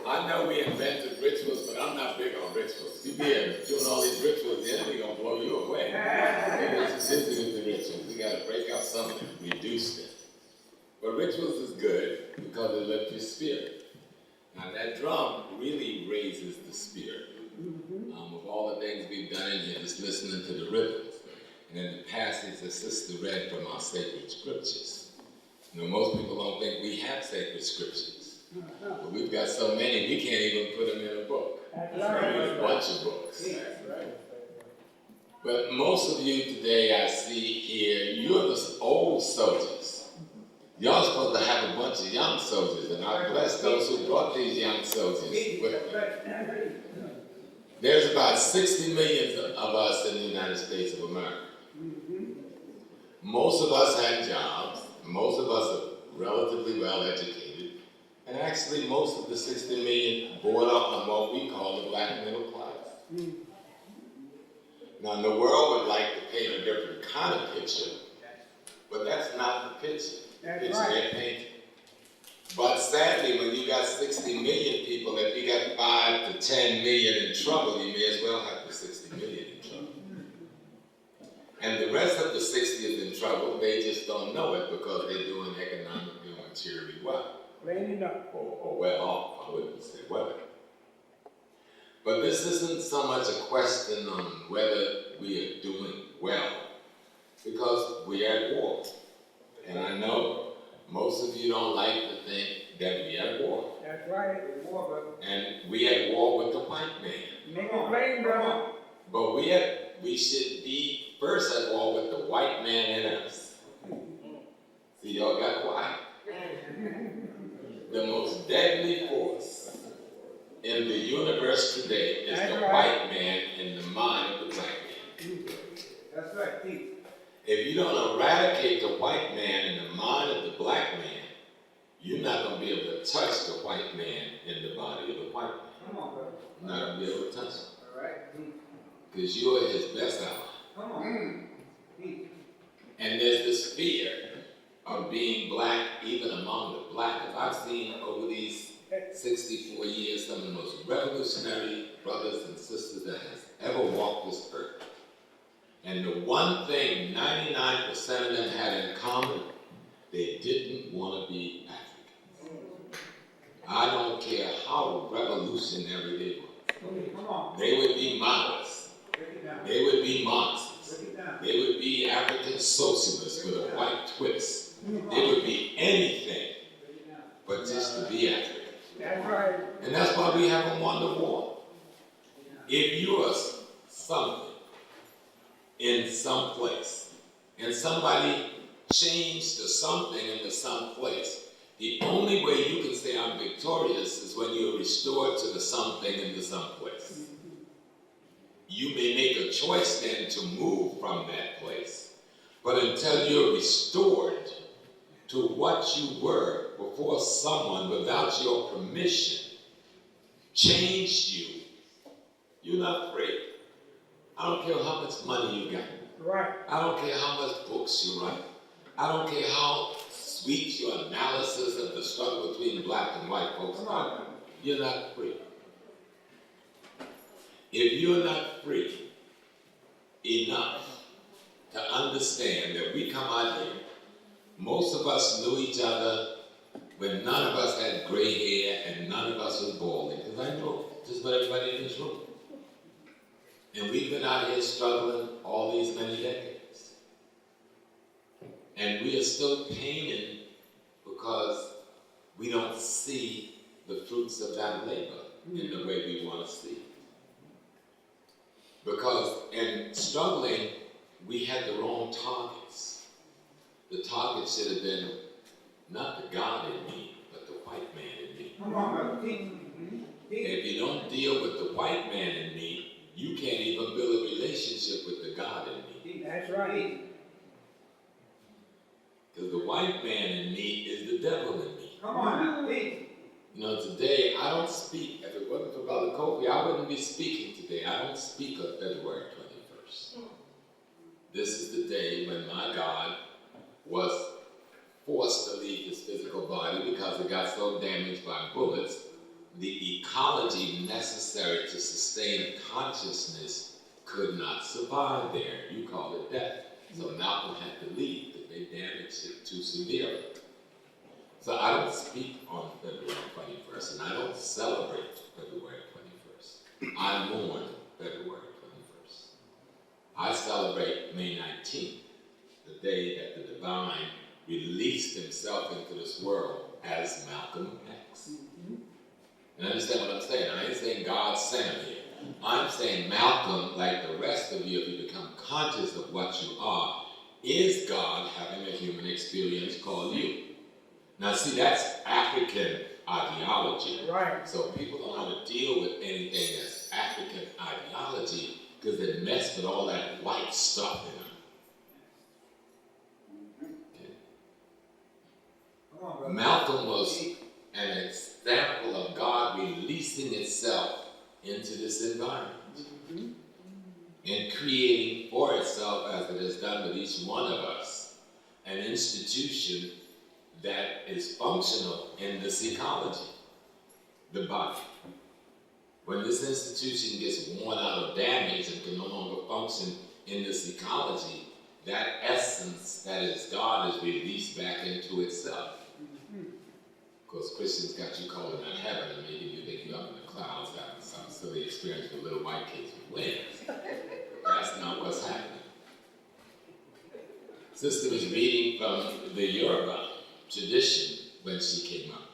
I know we invented rituals, but I'm not big on rituals. You be doing all these rituals, the enemy gonna blow you away. It's busy with the rituals. We gotta break up something, reduce them. But rituals is good because it lifts your spirit. Now that drum really raises the spirit. Of all the things we've done in here, just listening to the rhythms. And then the passage that Sister read from our sacred scriptures. You know, most people don't think we have sacred scriptures. But we've got so many, we can't even put them in a book. That's right. A bunch of books. That's right. But most of you today I see here, you're the old soldiers. Y'all supposed to have a bunch of young soldiers, and I bless those who brought these young soldiers with them. There's about 60 million of us in the United States of America. Most of us have jobs. Most of us are relatively well educated. And actually, most of the 60 million border on what we call the black middle class. Now, the world would like to paint a different kind of picture, but that's not the picture. The picture they're painting. But sadly, when you got 60 million people, if you got 5 to 10 million in trouble, you may as well have the 60 million in trouble. And the rest of the 60 is in trouble, they just don't know it because they're doing economically or materially well. Or well off, I wouldn't say well. But this isn't so much a question on whether we are doing well, because we are at war. And I know most of you don't like to think that we are at war. That's right, war, brother. And we are at war with the white man. Make it plain, brother. But we should be first at war with the white man in us. See, y'all got quiet. The most deadly force in the universe today is the white man in the mind of the black man. That's right, Pete. If you don't eradicate the white man in the mind of the black man, you're not going to be able to touch the white man in the body of the white man. Come on, brother. You're not going to be able to touch him. All right. Because you're his best ally. Come on. And there's this fear of being black even among the black. I've seen over these 64 years some of the most revolutionary brothers and sisters that has ever walked this earth. And the one thing 99% of them had in common, they didn't want to be Africans. I don't care how revolutionary they were. They would be Maoists. They would be Marxists. They would be African socialists with a white twist. They would be anything but just to be African. That's right. And that's why we haven't won the war. If you are something in some place, and somebody changed the something into some place, the only way you can say I'm victorious is when you're restored to the something into some place. You may make a choice then to move from that place, but until you're restored to what you were before someone without your permission changed you, you're not free. I don't care how much money you got. Right. I don't care how much books you write. I don't care how sweet your analysis of the struggle between black and white folks are. You're not free. If you're not free enough to understand that we come out here, most of us knew each other when none of us had gray hair and none of us was balding, because I know just about everybody in this room. And we've been out here struggling all these many decades. And we are still painted because we don't see the fruits of that labor in the way we want to see. Because in struggling, we had the wrong targets. The target should have been not the God in me, but the white man in me. Come on, If you don't deal with the white man in me, you can't even build a relationship with the God in me. That's right. Because the white man in me is the devil in me. Come on, you know, today I don't speak. If it wasn't for Brother Kofi, I wouldn't be speaking today. I don't speak on February 21st. This is the day when my God was forced to leave his physical body because it got so damaged by bullets the ecology necessary to sustain consciousness could not survive there. You call it death. So Malcolm had to leave because they damaged it too severely. So I don't speak on February 21st, and I don't celebrate February 21st. I mourn February 21st. I celebrate May 19th, the day that the divine released himself into this world as Malcolm X. And understand what I'm saying? I ain't saying God sent him here. I'm saying Malcolm, like the rest of you, if you become conscious of what you are, is God having a human experience called you. Now see, that's African ideology. Right. So people don't know how to deal with anything that's African ideology because they mess with all that white stuff in them. Okay. Come on, brother. Malcolm was an example of God releasing itself into this environment and creating for itself, as it has done with each one of us, an institution that is functional in this ecology, the body. When this institution gets worn out of damage and can no longer function in this ecology, that essence that is God is released back into itself. Of course, Christians got you calling that heaven, and maybe you think you're up in the clouds having some silly experience with little white kids with wings. That's not what's happening. Sister was reading from the Yoruba tradition when she came up.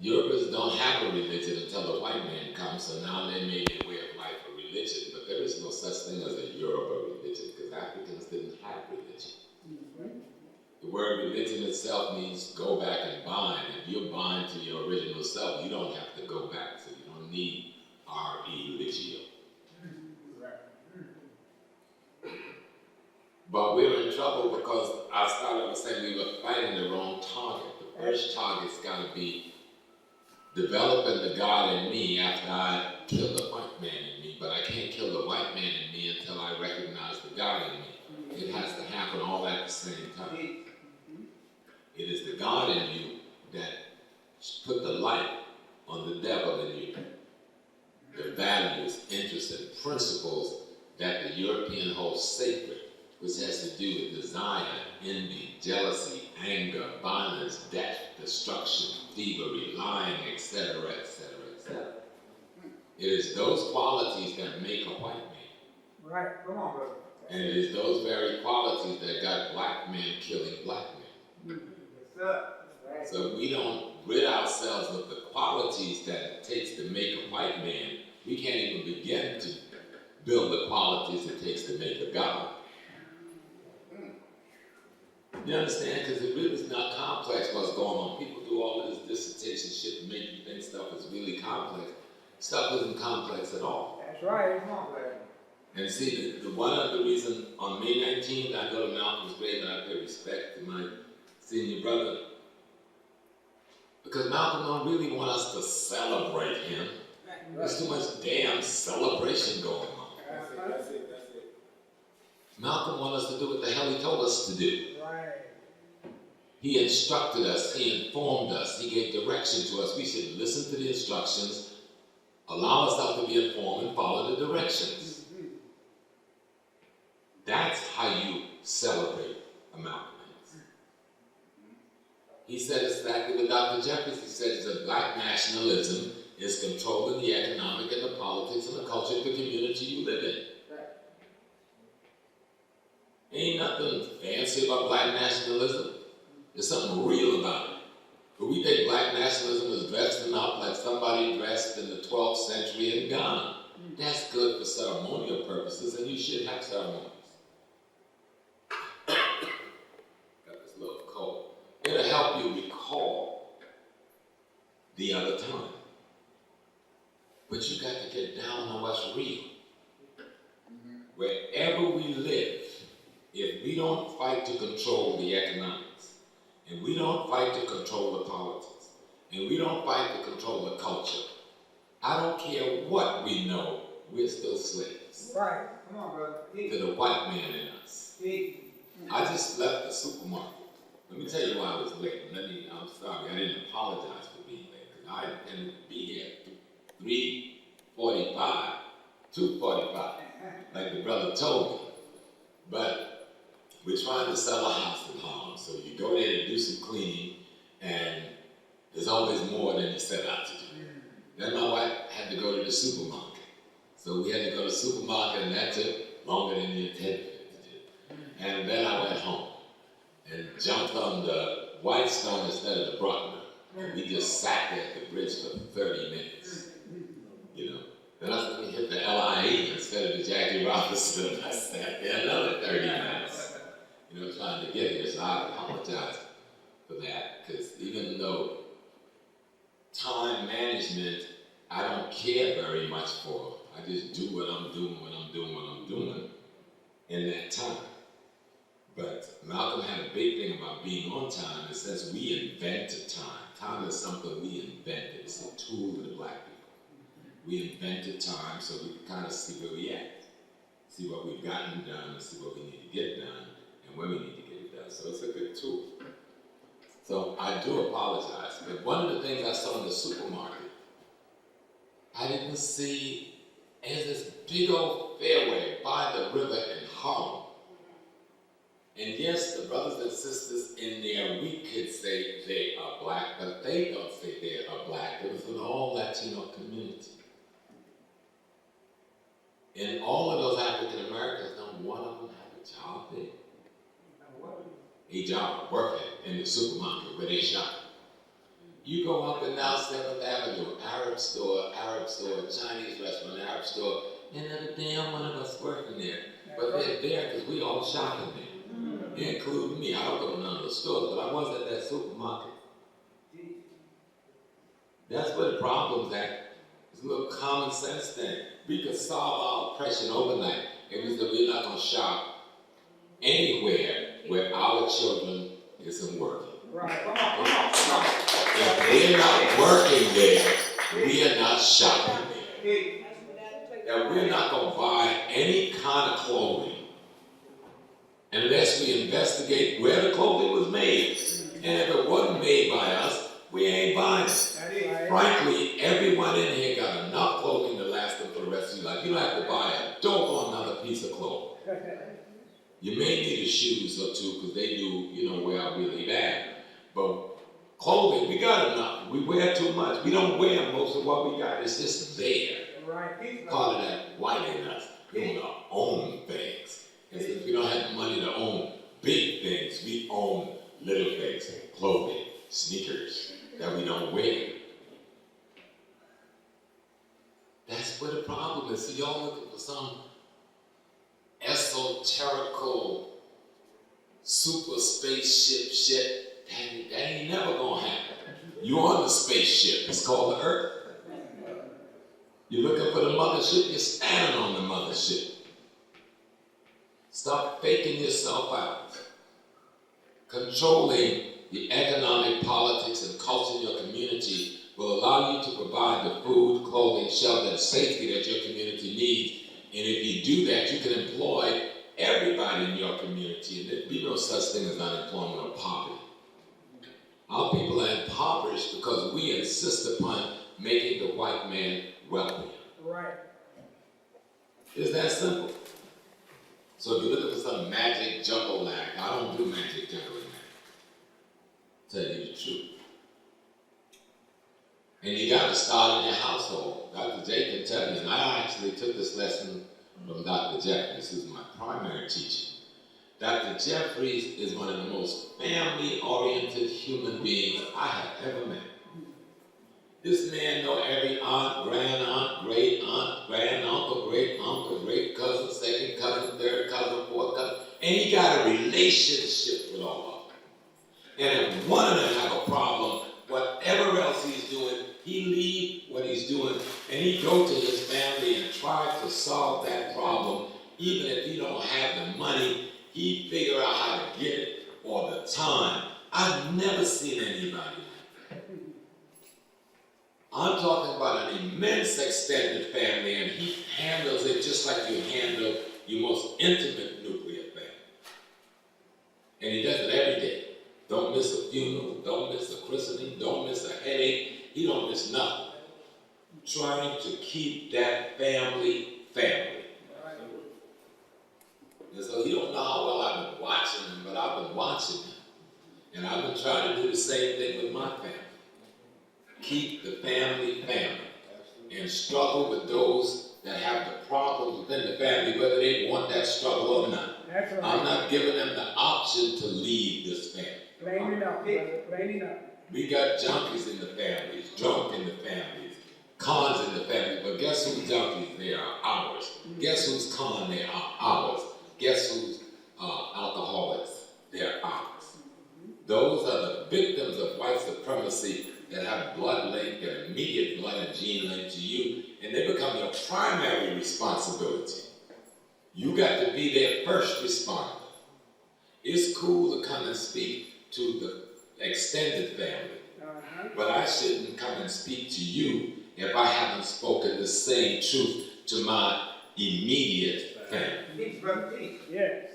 Yorubas don't have a religion until the white man comes, so now they made their way of life a religion, but there is no such thing as a Yoruba religion, because Africans didn't have religion. The word religion itself means go back and bind. If you're bind to your original self, you don't have to go back, so you don't need R-E-ligio. But we were in trouble because I started with saying we were fighting the wrong target. The first target's got to be developing the God in me after I kill the white man in me. But I can't kill the white man in me until I recognize the God in me. It has to happen all at the same time. It is the God in you that put the light on the devil in you. The values, interests, and principles that the European holds sacred, which has to do with desire, envy, jealousy, anger, violence, death, destruction, thievery, lying, etc., etc., etc. It is those qualities that make a white man. Right. Come on, brother. And it is those very qualities that got black men killing black men. Yes, sir. Right. So if we don't rid ourselves of the qualities that it takes to make a white man, we can't even begin to build the qualities it takes to make a God. You understand? Because it really is not complex what's going on. People do all of this dissertation shit to make you think stuff is really complex. Stuff isn't complex at all. That's right. Come on, brother. And see, the one other reason on May 19th I go to Malcolm's grave and I pay respect to my senior brother, because Malcolm don't really want us to celebrate him. There's too much damn celebration going on. That's it. Malcolm wants us to do what the hell he told us to do. Right. He instructed us, he informed us, he gave direction to us. We should listen to the instructions, allow ourselves to be informed, and follow the directions. That's how you celebrate a Malcolm X. He said exactly what Dr. Jeffries, he said that black nationalism is controlling the economic and the politics and the culture of the community you live in. Ain't nothing fancy about black nationalism. There's something real about it. But we think black nationalism is dressing up like somebody dressed in the 12th century in Ghana. That's good for ceremonial purposes, and you should have ceremonies. Got this little cold. It'll help you recall the other time. But you got to get down on what's real. Wherever we live, if we don't fight to control the economics, and we don't fight to control the politics, and we don't fight to control the culture, I don't care what we know, we're still slaves. Right. Come on, brother. To the white man in us. I just left the supermarket. Let me tell you why I was late. I'm sorry, I didn't apologize for being late, because I intended to be here 3:45, 2:45, like the brother told me. But we're trying to sell a house in Harlem, so you go there to do some cleaning, and there's always more than you set out to do. Then my wife had to go to the supermarket. So we had to go to the supermarket, and that took longer than you intended it to do. And then I went home and jumped on the Whitestone instead of the BrotherRonn. And we just sat there at the bridge for 30 minutes. You know. Then I said, we hit the LIE instead of the Jackie Robinson. I sat there another 30 minutes. You know, trying to get here. So I apologize for that, because even though time management, I don't care very much for. I just do what I'm doing in that time. But Malcolm had a big thing about being on time. It says we invented time. Time is something we invented. It's a tool for the black people. We invented time so we can kind of see where we at. See what we've gotten done, and see what we need to get done, and when we need to get it done. So it's a good tool. So I do apologize, but one of the things I saw in the supermarket, I didn't see, is this big old fairway by the river in Harlem. And yes, the brothers and sisters in there, we could say they are black, but they don't say they are black. It was an all Latino community. And all of those African Americans, not one of them had a job there. A job working in the supermarket where they shop. You go up and down 7th Avenue, Arab store, Chinese restaurant, Arab store, and not a damn one of us working there. But they're there because we all shopping there, including me. I don't go to none of the stores, but I was at that supermarket. That's where the problem's at. It's a little common sense thing. We could solve our oppression overnight if we said we're not going to shop anywhere where our children isn't working. Right, come on. If they're not working there, we are not shopping there. And we're not going to buy any kind of clothing unless we investigate where the clothing was made. And if it wasn't made by us, we ain't buying it. Frankly, everyone in here got enough clothing to last them for the rest of your life. You don't have to buy a doggone another piece of clothing. You may need a shoes or two because they do, wear out really bad. But clothing, we got enough. We wear too much. We don't wear most of what we got. It's just there. Right. Part of that white in us. We want to own things. And since we don't have the money to own big things, we own little things, clothing, sneakers that we don't wear. That's where the problem is. See, y'all looking for some esoterical super spaceship shit. That ain't never gonna happen. You on the spaceship. It's called the Earth. You're looking for the mothership. You're standing on the mothership. Stop faking yourself out. Controlling the economic, politics, and culture in your community will allow you to provide the food, clothing, shelter, and safety that your community needs. And if you do that, you can employ everybody in your community. And there'd be no such thing as unemployment or poverty. Our people are impoverished because we insist upon making the white man wealthy. Right. It's that simple. So if you're looking for some magic jungle-lack, I don't do magic jungle-lack. Tell you the truth. And you got to start in your household. Dr. J can tell you, and I actually took this lesson from Dr. Jeffries, who's my primary teacher. Dr. Jeffries is one of the most family-oriented human beings I have ever met. This man knows every aunt, great uncle, great cousin, second cousin, third cousin, fourth cousin, and he got a relationship with all of them. And if one of them have a problem, whatever else he's doing, he leave what he's doing and he go to his family and try to solve that problem. Even if he don't have the money, he figure out how to get it or the time. I've never seen anybody like that. I'm talking about an immense extended family, and he handles it just like you handle your most intimate nuclear family. And he does it every day. Don't miss a funeral, don't miss a christening, don't miss a headache. He don't miss nothing. Trying to keep that family. And so you don't know how well I've been watching him, but I've been watching him. And I've been trying to do the same thing with my family. Keep the family. And struggle with those that have the problems within the family, whether they want that struggle or not. That's right. I'm not giving them the option to leave this family. Plain it up, brother. Plain it up. We got junkies in the families, drunk in the families, cons in the family, but guess who's junkies? They are ours. Guess who's con? They are ours. Guess who's alcoholics? They're ours. Those are the victims of white supremacy that have blood link and immediate blood and gene link to you, and they become your primary responsibility. You got to be their first responder. It's cool to come and speak to the extended family, but I shouldn't come and speak to you if I haven't spoken the same truth to my immediate family. Yes.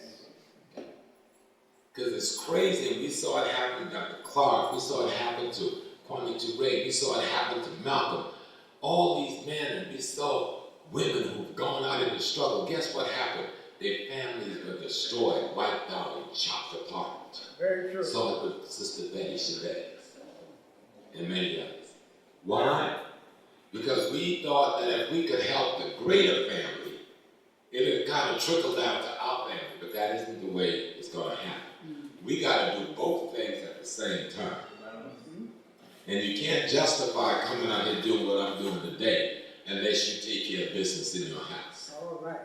Because it's crazy, and we saw it happen to Dr. Clark, we saw it happen to Kwame Ture, we saw it happen to Malcolm. All these men, and we saw women who've gone out in the struggle. Guess what happened? Their families were destroyed, wiped out, and chopped apart. Very true. Saw it with Sister Betty Chavez and many others. Why? Because we thought that if we could help the greater family, it would kind of trickle down to our family, but that isn't the way it's going to happen. We got to do both things at the same time. And you can't justify coming out here doing what I'm doing today unless you take care of business in your house. All right.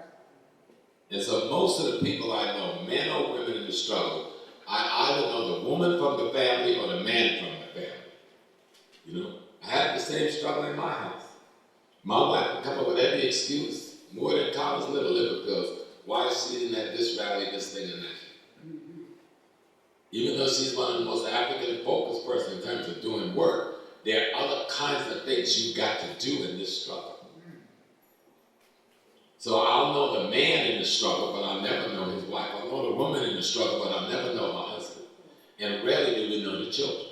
And so most of the people I know, men or women in the struggle, I either know the woman from the family or the man from the family. You know, I had the same struggle in my house. My wife would come up with every excuse, more than Thomas Little liver pills, why she didn't have this rally, this thing, and that. Even though she's one of the most African-focused person in terms of doing work, there are other kinds of things you've got to do in this struggle. So I'll know the man in the struggle, but I'll never know his wife. I'll know the woman in the struggle, but I'll never know her husband. And rarely do we know the children.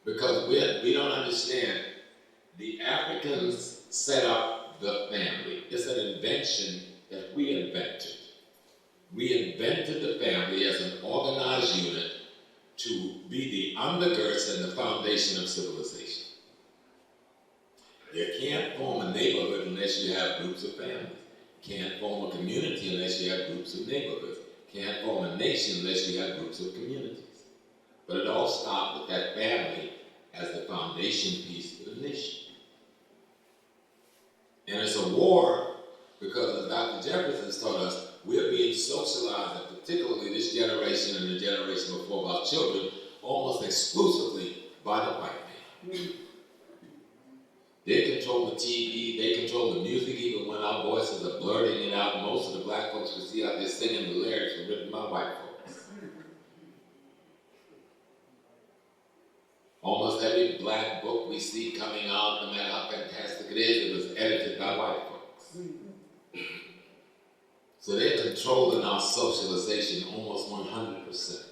Because we don't understand, the Africans set up the family. It's an invention that we invented. We invented the family as an organized unit to be the undergirds and the foundation of civilization. You can't form a neighborhood unless you have groups of families. Can't form a community unless you have groups of neighborhoods. Can't form a nation unless you have groups of communities. But it all starts with that family as the foundation piece of the nation. And it's a war because, as Dr. Jefferson taught us, we're being socialized, and particularly this generation and the generation before, our children, almost exclusively by the white man. They control the TV, they control the music, even when our voices are blurting it out. Most of the black folks we see out there singing the lyrics were written by white folks. Almost every black book we see coming out, no matter how fantastic it is, it was edited by white folks. So they're controlling our socialization almost 100%.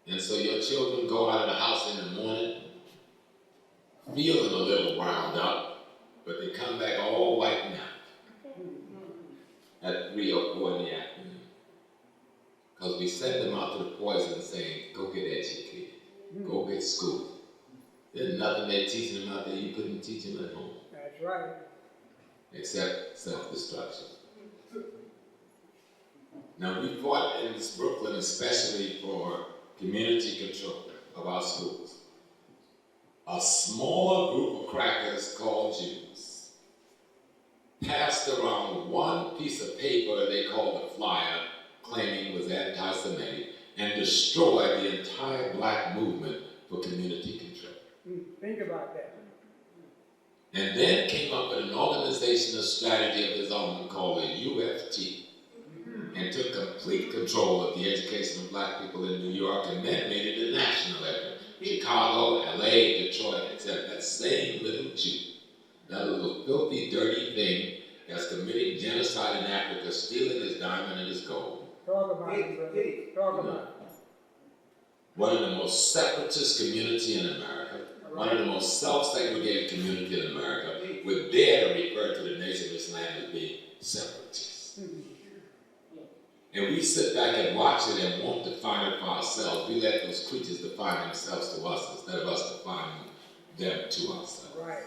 And so your children go out of the house in the morning, feeling a little wound up, but they come back all whitened out at 3 or 4 in the afternoon. Because we send them out to the poison saying, go get educated, go get schooled. There's nothing they're teaching them out there you couldn't teach them at home. That's right. Except self-destruction. Now we fought in Brooklyn especially for community control of our schools. A smaller group of crackers called Jews passed around one piece of paper they called a flyer, claiming it was anti-Semitic, and destroyed the entire black movement for community control. Think about that. And then came up with an organizational strategy of his own called the UFT, and took complete control of the education of black people in New York, and then made it a national effort. Chicago, LA, Detroit, etc. That same little Jew, that little filthy, dirty thing that's committing genocide in Africa, stealing his diamond and his gold, Talk about it, brother. Talk about it. One of the most separatist community in America, one of the most self-segregated community in America, would dare to refer to the Nation of Islam as being separatists. And we sit back and watch it and won't define it for ourselves. We let those creatures define themselves to us instead of us defining them to ourselves. Right.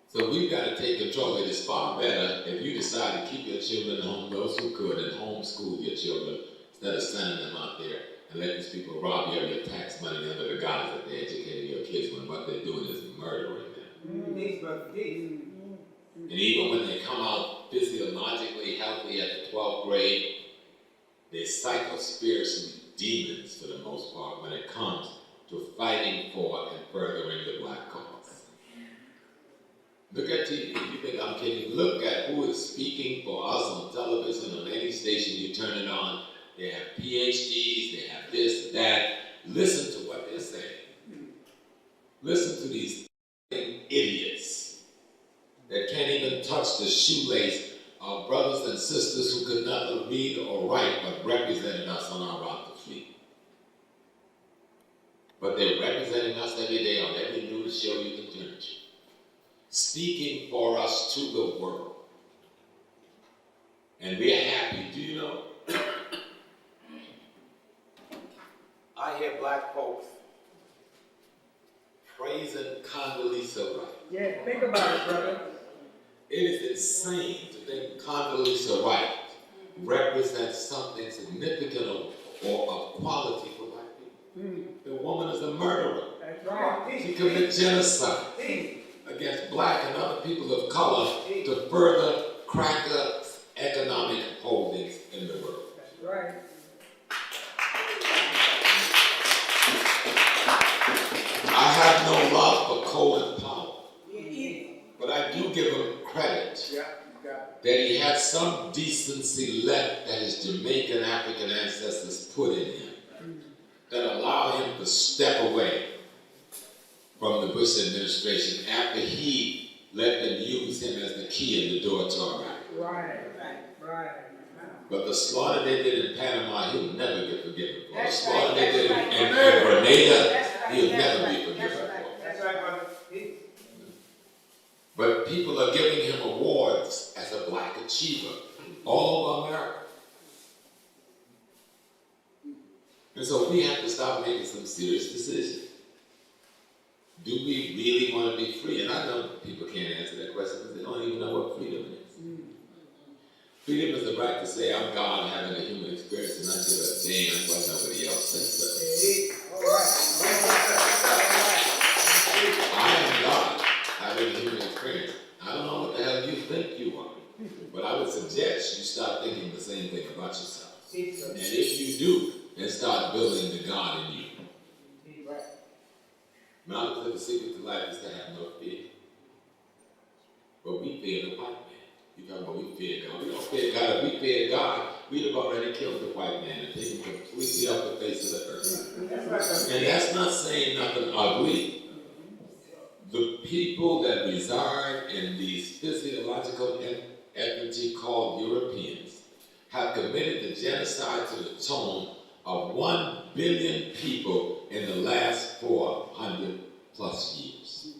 So we've got to take control. It is far better if you decide to keep your children home, those who could, and homeschool your children instead of sending them out there and let these people rob you of your tax money under the guise that they're educating your kids when what they're doing is murdering them. And even when they come out physiologically healthy at the 12th grade, they're psycho-spiritually demons for the most part when it comes to fighting for and furthering the black cause. Look at TV, if you think I'm kidding, look at who is speaking for us on television, on any station you turn it on. They have PhDs, they have this, that. Listen to what they're saying. Listen to these idiots that can't even touch the shoelace of brothers and sisters who could not read or write but represented us on our route to fleet. But they're representing us every day on every news show you can turn to. Speaking for us to the world. And we're happy, do you know? I hear black folks praising Condoleezza Rice. Yeah, think about it, brother. It is insane to think Condoleezza Rice represents something significant or of quality for black people. The woman is a murderer. That's right. She committed genocide against black and other people of color to further cracker economic holdings in the world. That's right. I have no love for Colin Powell, but I do give him credit that he had some decency left that his Jamaican African ancestors put in him that allowed him to step away from the Bush administration after he let them use him as the key in the door to Iraq. Right. But the slaughter they did in Panama, he'll never get forgiven for. The slaughter they did in Grenada, he'll never be forgiven for. But people are giving him awards as a black achiever all over America. And so we have to start making some serious decisions. Do we really want to be free? And I know people can't answer that question because they don't even know what freedom is. Freedom is the right to say, I'm God having a human experience and I give a damn what nobody else thinks of. I am God having a human experience. I don't know what the hell you think you are, but I would suggest you start thinking the same thing about yourself. And if you do, then start building the God in you. Knowledge of the secret to life is to have no fear. But we fear the white man. You talk about we fear God. We don't fear God. If we fear God, we'd have already killed the white man and taken him completely off the face of the earth. And that's not saying nothing ugly. The people that reside in these physiological ethnicity called Europeans have committed the genocide to the tune of 1 billion people in the last 400 plus years.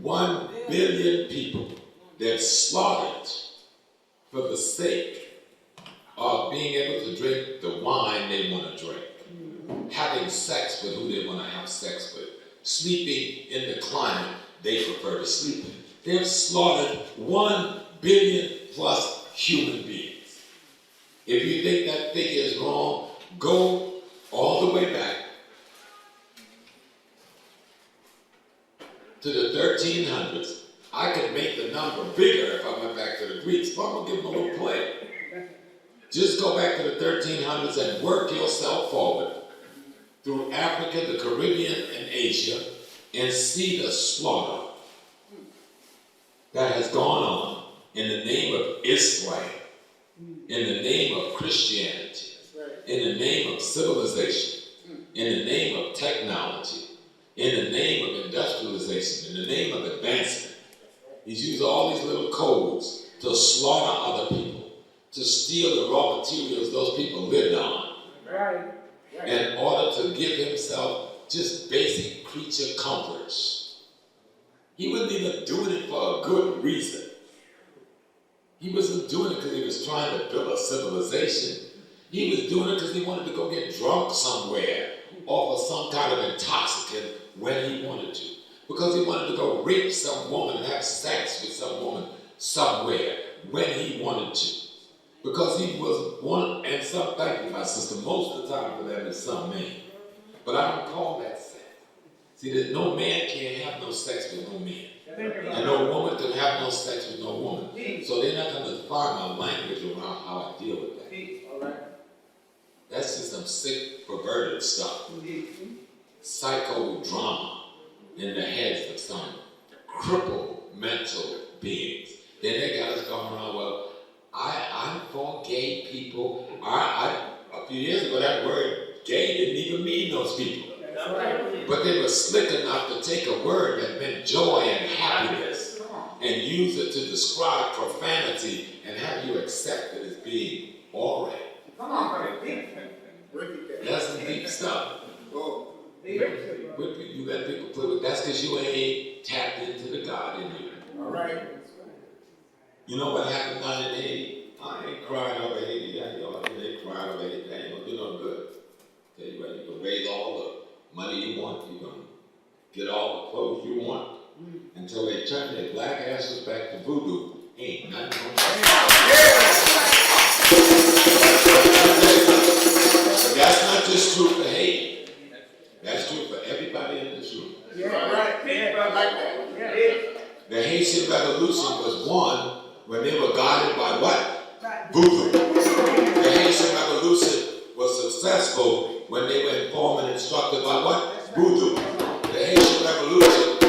1 billion people they've slaughtered for the sake of being able to drink the wine they want to drink, having sex with who they want to have sex with, sleeping in the climate they prefer to sleep in. They've slaughtered 1 billion plus human beings. If you think that figure is wrong, go all the way back to the 1300s. I could make the number bigger if I went back to the Greeks, but I'm going to give them a little play. Just go back to the 1300s and work yourself forward through Africa, the Caribbean, and Asia, and see the slaughter that has gone on in the name of Islam, in the name of Christianity, in the name of civilization, in the name of technology, in the name of industrialization, in the name of advancement. He's used all these little codes to slaughter other people. to steal the raw materials those people lived on Right. in order to give himself just basic creature comforts. He wasn't even doing it for a good reason. He wasn't doing it because he was trying to build a civilization. He was doing it because he wanted to go get drunk somewhere off of some kind of intoxicant when he wanted to. Because he wanted to go rape some woman and have sex with some woman somewhere when he wanted to. Because he was one, and some, thank you, my sister, most of the time for them is some man. But I don't call that sex. See, that no man can have no sex with no man. And no woman can have no sex with no woman. So they're not going to define my language around how I deal with that. That's just some sick, perverted stuff. Psychodrama in the heads of some crippled mental beings. Then they got us going around, well, I'm for gay people. A few years ago, that word gay didn't even mean those people. But they were slick enough to take a word that meant joy and happiness and use it to describe profanity and have you accept it as being all right. That's some deep stuff. You let people play with that's because you ain't tapped into the God in you. All right. You know what happened down in Haiti? I ain't crying over Haiti. Y'all ain't crying over Haiti. That ain't gonna do no good. Tell you what, you can raise all the money you want. You can get all the clothes you want until they turn their black asses back to voodoo. Ain't nothing gonna happen. But that's not just true for Haiti. That's true for everybody in this room. The Haitian Revolution was won when they were guided by what? Voodoo. The Haitian Revolution was successful when they were informed and instructed by what? Voodoo. The Haitian Revolution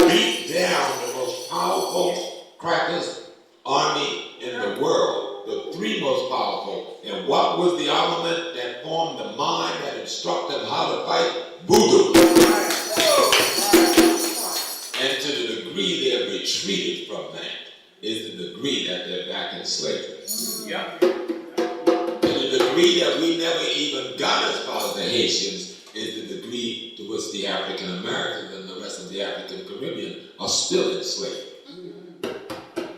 beat down the most powerful crackers army in the world, the three most powerful. And what was the armament that formed the mind that instructed them how to fight? Voodoo. And to the degree they have retreated from that is the degree that they're back in slavery. And the degree that we never even got as far as the Haitians is the degree to which the African Americans and the rest of the African Caribbean are still in slavery.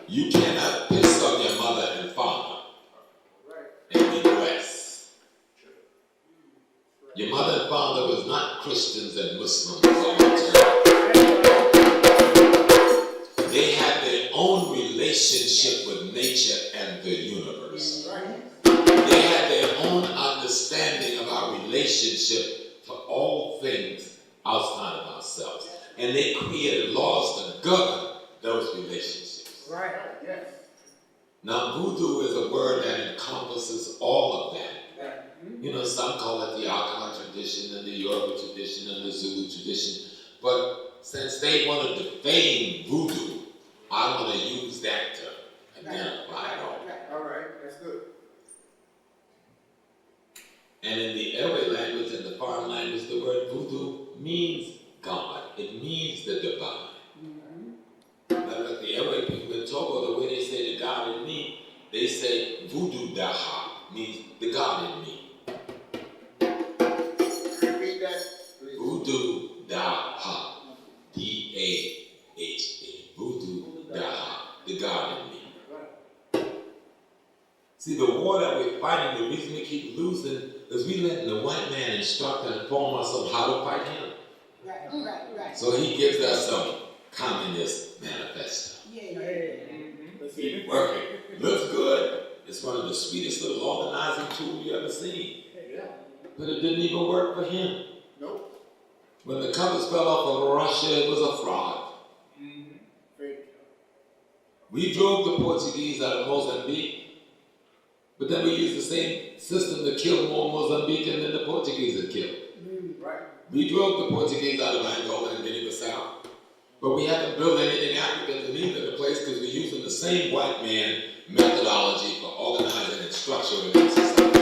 You cannot piss on your mother and father and be blessed. Your mother and father was not Christians and Muslims all the time. They had their own relationship with nature and the universe. They had their own understanding of our relationship to all things outside of ourselves. And they created laws to govern those relationships. Right. Yes. Now, voodoo is a word that encompasses all of that. You know, some call it the Akan tradition and the Yoruba tradition and the Zulu tradition. But since they want to defame voodoo, I want to use that to identify it all. All right, that's good. And in the Ewe language and the foreign language, the word voodoo means God. It means the divine. Like the Ewe people in Togo, the way they say the God in me, they say voodoo daha, means the God in me. Repeat that, please. Voodoo daha. D-A-H-A. Voodoo daha. The God in me. See, the war that we're fighting, the reason we keep losing is we letting the white man instruct and inform us on how to fight him. Right. So he gives us some communist manifesto. Keep working. Looks good. It's one of the sweetest little organizing tools you ever seen. But it didn't even work for him. Nope. When the covers fell off of Russia, it was a fraud. We drove the Portuguese out of Mozambique, but then we used the same system to kill more Mozambicans than the Portuguese had killed. Right. We drove the Portuguese out of Angola and Guinea-Bissau, but we haven't built anything African in either the place because we're using the same white man methodology for organizing and structuring that society.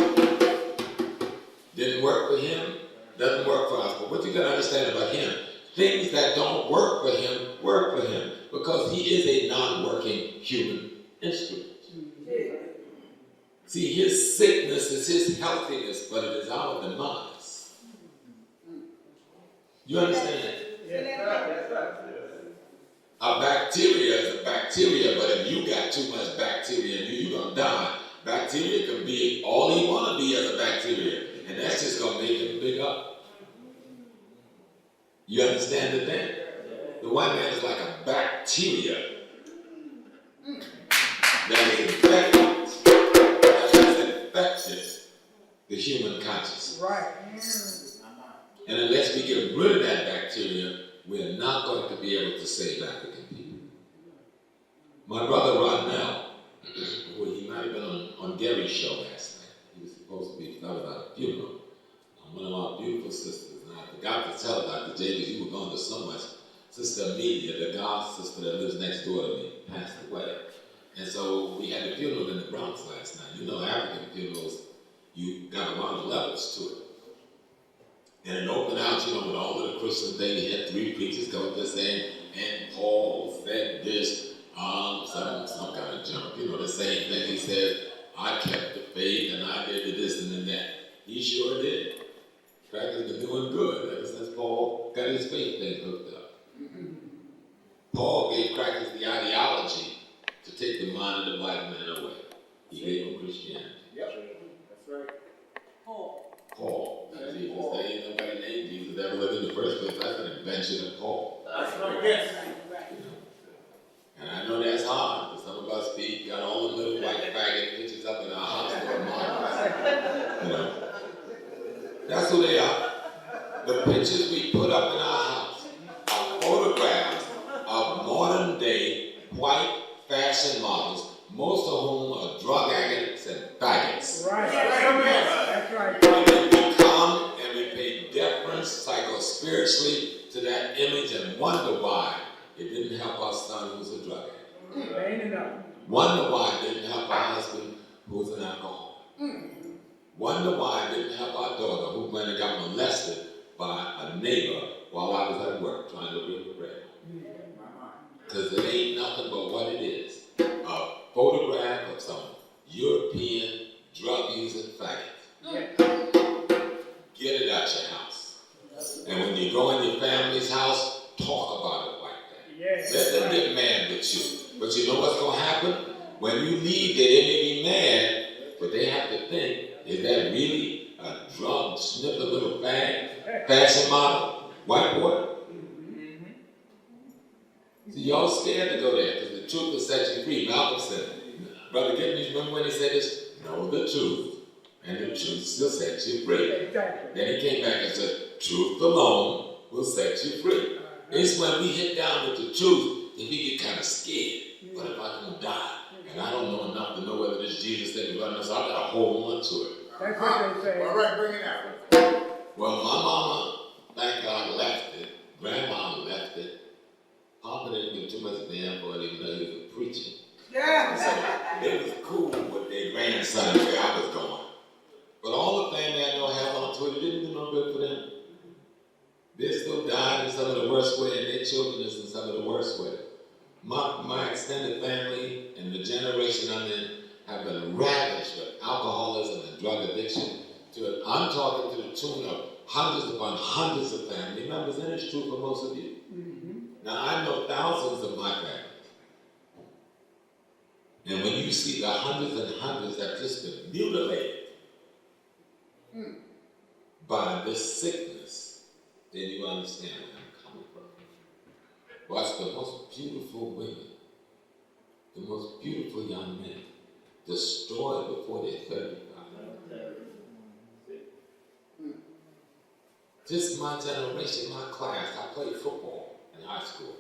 Didn't work for him, doesn't work for us. But what you got to understand about him, things that don't work for him work for him because he is a non-working human instrument. See, his sickness is his healthiness, but it is our demise. You understand that? Yes, sir. Yes, sir. A bacteria is a bacteria, but if you got too much bacteria in you, you're going to die. Bacteria can be all he want to be as a bacteria, and that's just going to make him big up. You understand the thing? The white man is like a bacteria that is infected the human consciousness. Right. And unless we get rid of that bacteria, we're not going to be able to save African people. My brother Ron Bell, well, he might have been on Gary's show last night. He was supposed to be talking about a funeral on one of our beautiful sisters. And I forgot to tell Dr. J, because you were going to so much. Sister Amelia, the God sister that lives next door to me, passed away. And so we had a funeral in the Bronx last night. You know, African funerals, you got a lot of levels to it. And it opened out, you know, with all of the Christian thing, he had 3 preachers coming just saying, and Paul said this, some kind of junk, you know, the same thing. He said, I kept the faith and I did this and that. He sure did. Crackers been doing good ever since Paul got his faith thing hooked up. Paul gave crackers the ideology to take the mind of the black man away. He gave them Christianity. Yep, that's right. Paul. Now, Jesus, there ain't nobody named Jesus ever lived in the first place. That's an invention of Paul. That's right, yes. You know? And I know that's hard, because some of us got all the little white faggot pictures up in our hospital models. You know? That's who they are. The pictures we put up in our house are photographs of modern day white fashion models, most of whom are drug addicts and faggots. Right. That's right. And we come and we pay deference psycho-spiritually to that image and wonder why it didn't help our son who was a drug addict. Ain't enough. Wonder why it didn't help our husband who was an alcoholic. Wonder why it didn't help our daughter who went and got molested by a neighbor while I was at work trying to bring the bread. Because it ain't nothing but what it is. A photograph of some European drug-using faggot. Get it out your house. And when you go in your family's house, talk about it like that. Yes. Let them get mad with you. But you know what's going to happen? When you leave, they may be mad, but they have to think, is that really a drug sniffing little fag, fashion model, white boy? See, y'all scared to go there because the truth will set you free. Malcolm said, Brother Gibbons, remember when he said this? Know the truth, and the truth will set you free. Exactly. Then he came back and said, truth alone will set you free. It's when we hit down with the truth that we get kind of scared. What if I'm going to die? And I don't know enough to know whether this Jesus thing is running, so I got to hold on to it. That's what they say. All right, bring it out. Well, my mama, thank God, left it. Grandma left it. Papa didn't give too much damn for it, even though he was preaching. Yeah. So it was cool with their grandson where I was going. But all the family I know have on Twitter didn't do no good for them. They still died in some of the worst way, and their children is in some of the worst way. My extended family and the generation I'm in have been ravaged with alcoholism and drug addiction. I'm talking to the tune of hundreds upon hundreds of family members, and it's true for most of you. Now, I know thousands of my families. And when you see the hundreds and hundreds that have just been mutilated by this sickness, then you understand where I'm coming from. Watch the most beautiful women, the most beautiful young men destroyed before they're 35. Just my generation, my class, I played football in high school.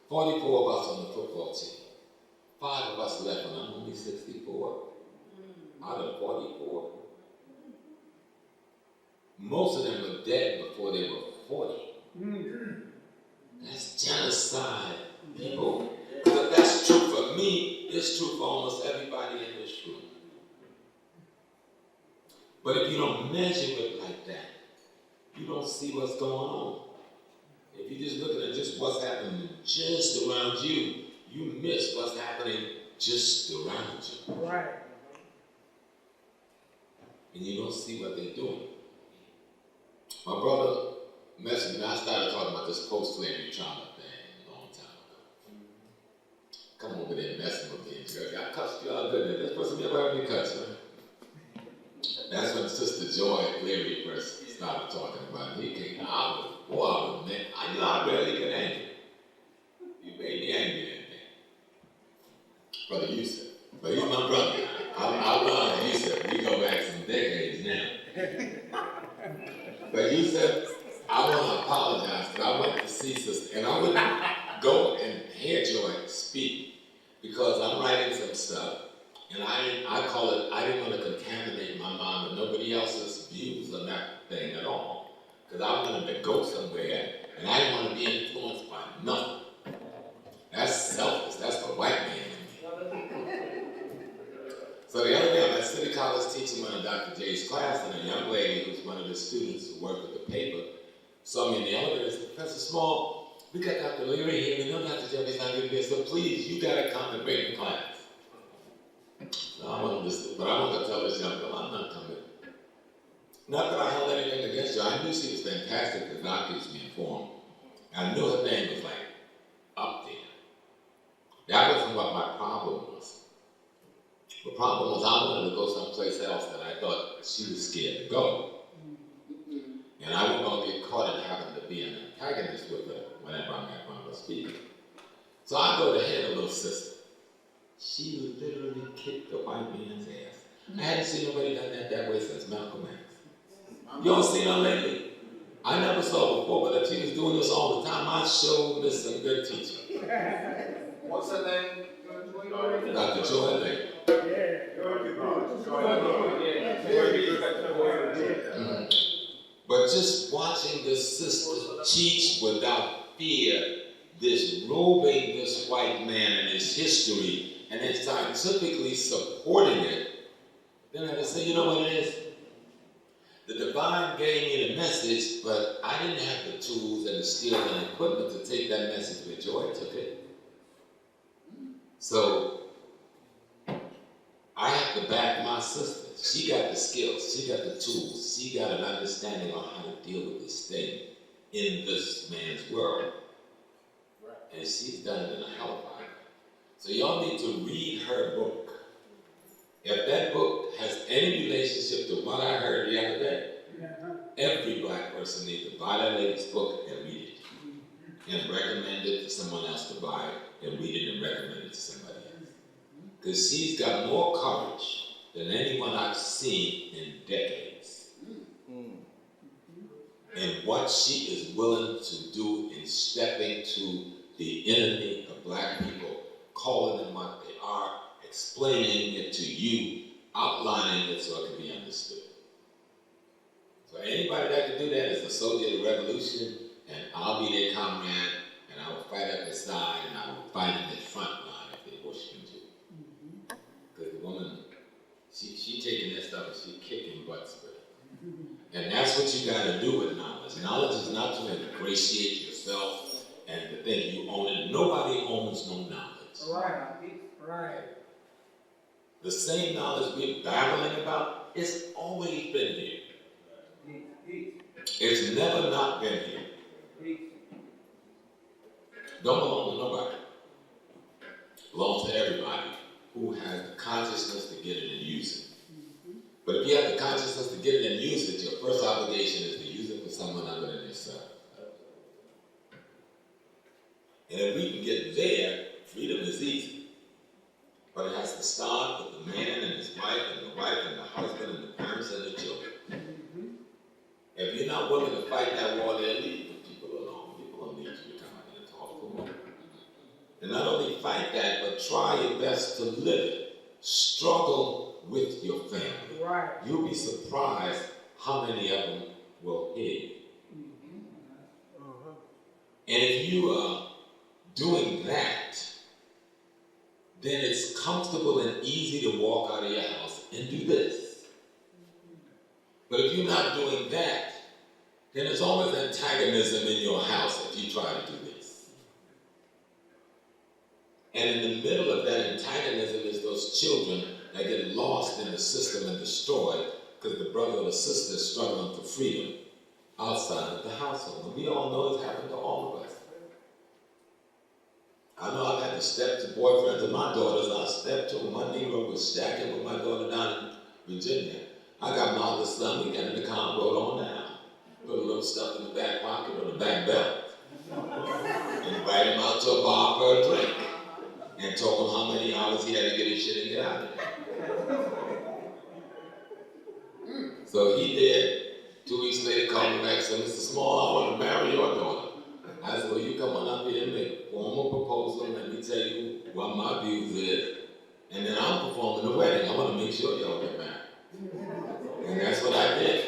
44 of us on the football team. 5 of us left, and I'm only 64 out of 44. Most of them were dead before they were 40. That's genocide, people. Because if that's true for me, it's true for almost everybody in this room. But if you don't measure it like that, you don't see what's going on. If you're just looking at just what's happening just around you, you miss what's happening just around you. Right. and you don't see what they're doing. My brother messaged me. I started talking about this post-slavery trauma thing a long time ago. Come over there messing with me. I cussed you out good. This person never heard me cuss, right? That's when Sister Joy Leary first started talking about it. He came out with, boy, man, I rarely get angry. You made me angry that day. Brother Yusuf. But he's my brother. I love Yusuf. We go back some decades now. But Yusuf, I want to apologize because I went to see Sister, and I wouldn't go and hear Joy speak because I'm writing some stuff, and I call it, I didn't want to contaminate my mind with nobody else's views on that thing at all. Because I wanted to go somewhere, and I didn't want to be influenced by nothing. That's selfish. That's the white man in me. So the other day I'm at City College teaching one of Dr. J's class, and a young lady who's one of the students who worked with the paper saw me in the elevator and said, Professor Small, we got Dr. Leary here. We know Dr. Jeffy's not going to be here, so please, you got to come and break the class. So I want to but I want to tell this young girl, I'm not coming. Not that I held anything against her. I knew she was fantastic because God keeps me informed. I knew her name was like up there. That wasn't what my problem was. The problem was I wanted to go someplace else that I thought she was scared to go. And I wasn't going to get caught in having to be an antagonist with her whenever I'm at one of her speaking. So I go to hear the little sister. She literally kicked the white man's ass. I hadn't seen nobody done that way since Malcolm X. You don't see her lately? I never saw her before, but if she was doing this all the time, I sure missed some good teaching. What's her name? Dr. Joy Leary. But just watching this sister teach without fear, this roving this white man and his history, and then scientifically supporting it, then I just say, you know what it is? The divine gave me the message, but I didn't have the tools and the skills and equipment to take that message where Joy took it. So I have to back my sister. She got the skills, she got the tools, she got an understanding on how to deal with this thing in this man's world. And she's done it in a hell of a way. So y'all need to read her book. If that book has any relationship to what I heard the other day, every black person needs to buy that lady's book and read it. And recommend it to someone else to buy it, and read it and recommend it to somebody else. Because she's got more courage than anyone I've seen in decades. And what she is willing to do in stepping to the enemy of black people, calling them what they are, explaining it to you, outlining it so it can be understood. So anybody that can do that is a soldier of the revolution, and I'll be their comrade, and I will fight at their side, and I will fight in their front line if they wish me to. Because the woman, she taking that stuff and she kicking butts with it. And that's what you got to do with knowledge. Knowledge is not to ingratiate yourself and to think you own it. Nobody owns no knowledge. Right. The same knowledge we're babbling about, it's always been here. It's never not been here. Don't belong to nobody. Belongs to everybody who has the consciousness to get it and use it. But if you have the consciousness to get it and use it, your first obligation is to use it for someone other than yourself. And if we can get there, freedom is easy. But it has to start with the man and his wife and the husband and the parents and the children. If you're not willing to fight that war, then leave the people alone. People don't need you to come out and talk for them. And not only fight that, but try your best to live it. Struggle with your family. Right. You'll be surprised how many of them will hear you. And if you are doing that, then it's comfortable and easy to walk out of your house and do this. But if you're not doing that, then there's always antagonism in your house if you try to do this. And in the middle of that antagonism is those children that get lost in the system and destroyed because the brother or the sister is struggling for freedom outside of the household. And we all know it's happened to all of us. I know I've had to step to boyfriends of my daughters. I stepped to them. One Negro was stacking with my daughter down in Virginia. I got my other son, we got in the car and rode on down. Put a little stuff in the back pocket or the back belt. And invite him out to a bar for a drink. And told him how many hours he had to get his shit and get out of there. So he did. 2 weeks later, called me back and said, Mr. Small, I want to marry your daughter. I said, well, you come on up here and make a formal proposal, let me tell you what my views is, and then I'm performing the wedding. I want to make sure y'all get married. And that's what I did.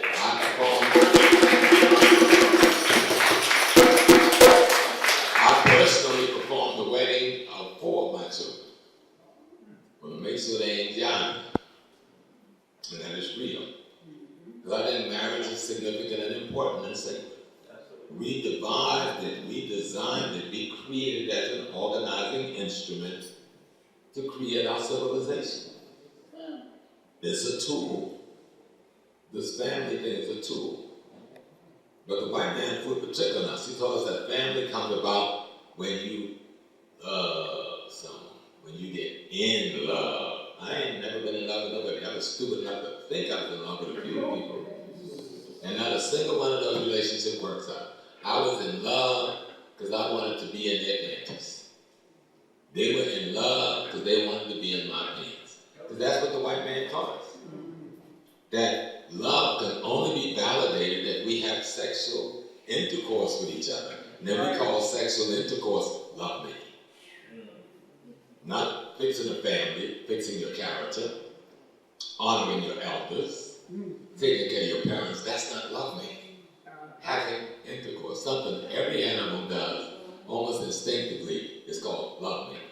I personally performed the wedding of 4 of my children. I want to make sure they ain't young. And that is real. Because I think marriage is significant and important and sacred. We devised it, we designed it, we created it as an organizing instrument to create our civilization. It's a tool. This family thing is a tool. But the white man flipped the trick on us. He told us that family comes about when you when you get in love. I ain't never been in love with nobody. I was stupid enough to think I was in love with a few people. And not a single one of those relationships works out. I was in love because I wanted to be in their panties. They were in love because they wanted to be in my pants. Because that's what the white man taught us. That love can only be validated if we have sexual intercourse with each other. And then we call sexual intercourse lovemaking. Not fixing a family, fixing your character, honoring your elders, taking care of your parents. That's not lovemaking. Having intercourse, something every animal does almost instinctively, is called lovemaking.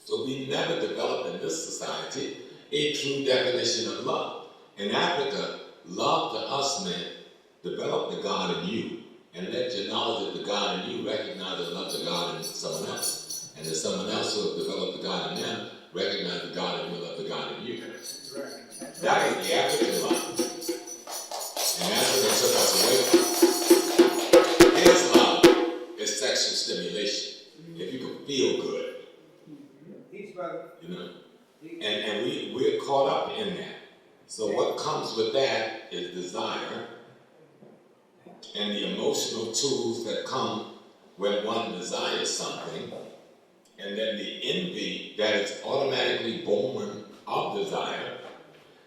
So we never developed in this society a true definition of love. In Africa, love to us meant develop the God in you and let your knowledge of the God in you recognize and love the God in someone else. And then someone else who has developed the God in them recognize the God in you and love the God in you. That is the African love. And Africa took us away from. His love is sexual stimulation. If you can feel good. You know? And we're caught up in that. So what comes with that is desire and the emotional tools that come when one desires something, and then the envy that is automatically born of desire,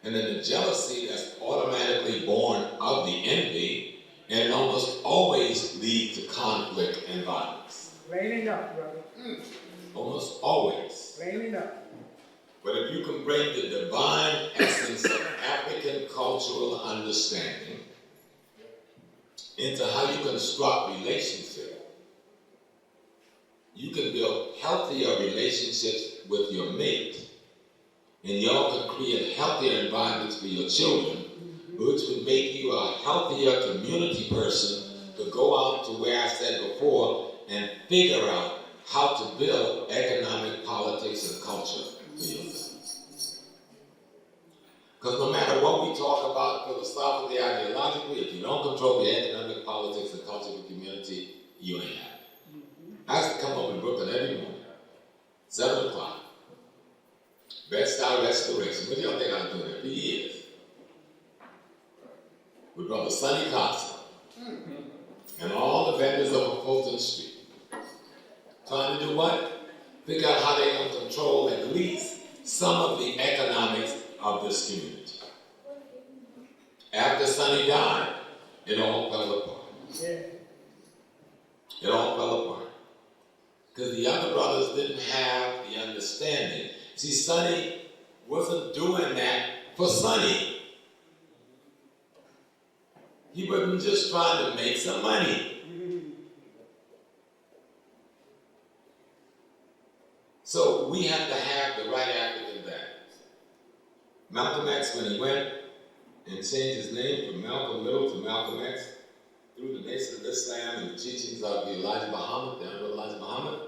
and then the jealousy that's automatically born of the envy, and it almost always leads to conflict and violence. Raining up, brother. Almost always. Raining up. But if you can bring the divine essence of African cultural understanding into how you construct relationship, you can build healthier relationships with your mate, and y'all can create healthier environments for your children, which would make you a healthier community person to go out to where I said before and figure out how to build economic, politics, and culture for yourselves. Because no matter what we talk about philosophically, ideologically, if you don't control the economic, politics, and culture of the community, you ain't happy. I used to come up in Brooklyn every morning, 7 o'clock. Bed-Stuy Restoration. What do y'all think I was doing there for years? With Brother Sonny Costa and all the vendors on Fulton Street. Trying to do what? Figure out how they're going to control at least some of the economics of this community. After Sonny died, it all fell apart. It all fell apart. Because the other brothers didn't have the understanding. See, Sonny wasn't doing that for Sonny. He wasn't just trying to make some money. So we have to have the right African values. Malcolm X, when he went and changed his name from Malcolm Little to Malcolm X, through the Nation of Islam and the teachings of Elijah Muhammad, the Honorable Elijah Muhammad,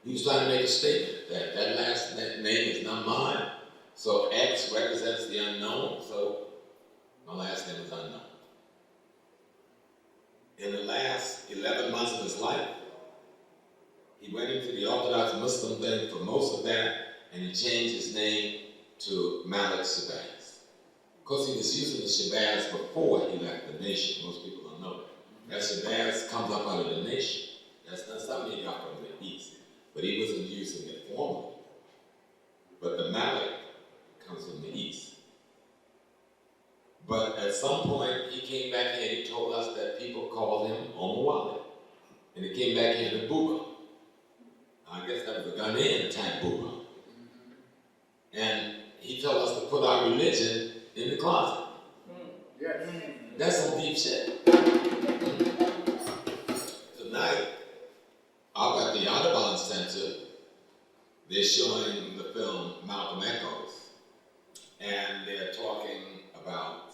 he was trying to make a statement that that last name is not mine. So X represents the unknown. So in the last 11 months of his life, he went into the Orthodox Muslim thing for most of that, and he changed his name to Malik Shabazz. Of course, he was using the Shabazz before he left the nation. Most people don't know that. That Shabazz comes up out of the nation. That's not something he got from the East, but he wasn't using it formally. But the Malik comes from the East. But at some point, he came back here and he told us that people called him Omawale. And he came back here to Buba. I guess that was a Ghanaian type Buba. And he told us to put our religion in the closet. Yes. That's some deep shit. Tonight, up at the Audubon Center, they're showing the film Malcolm Echoes. And they're talking about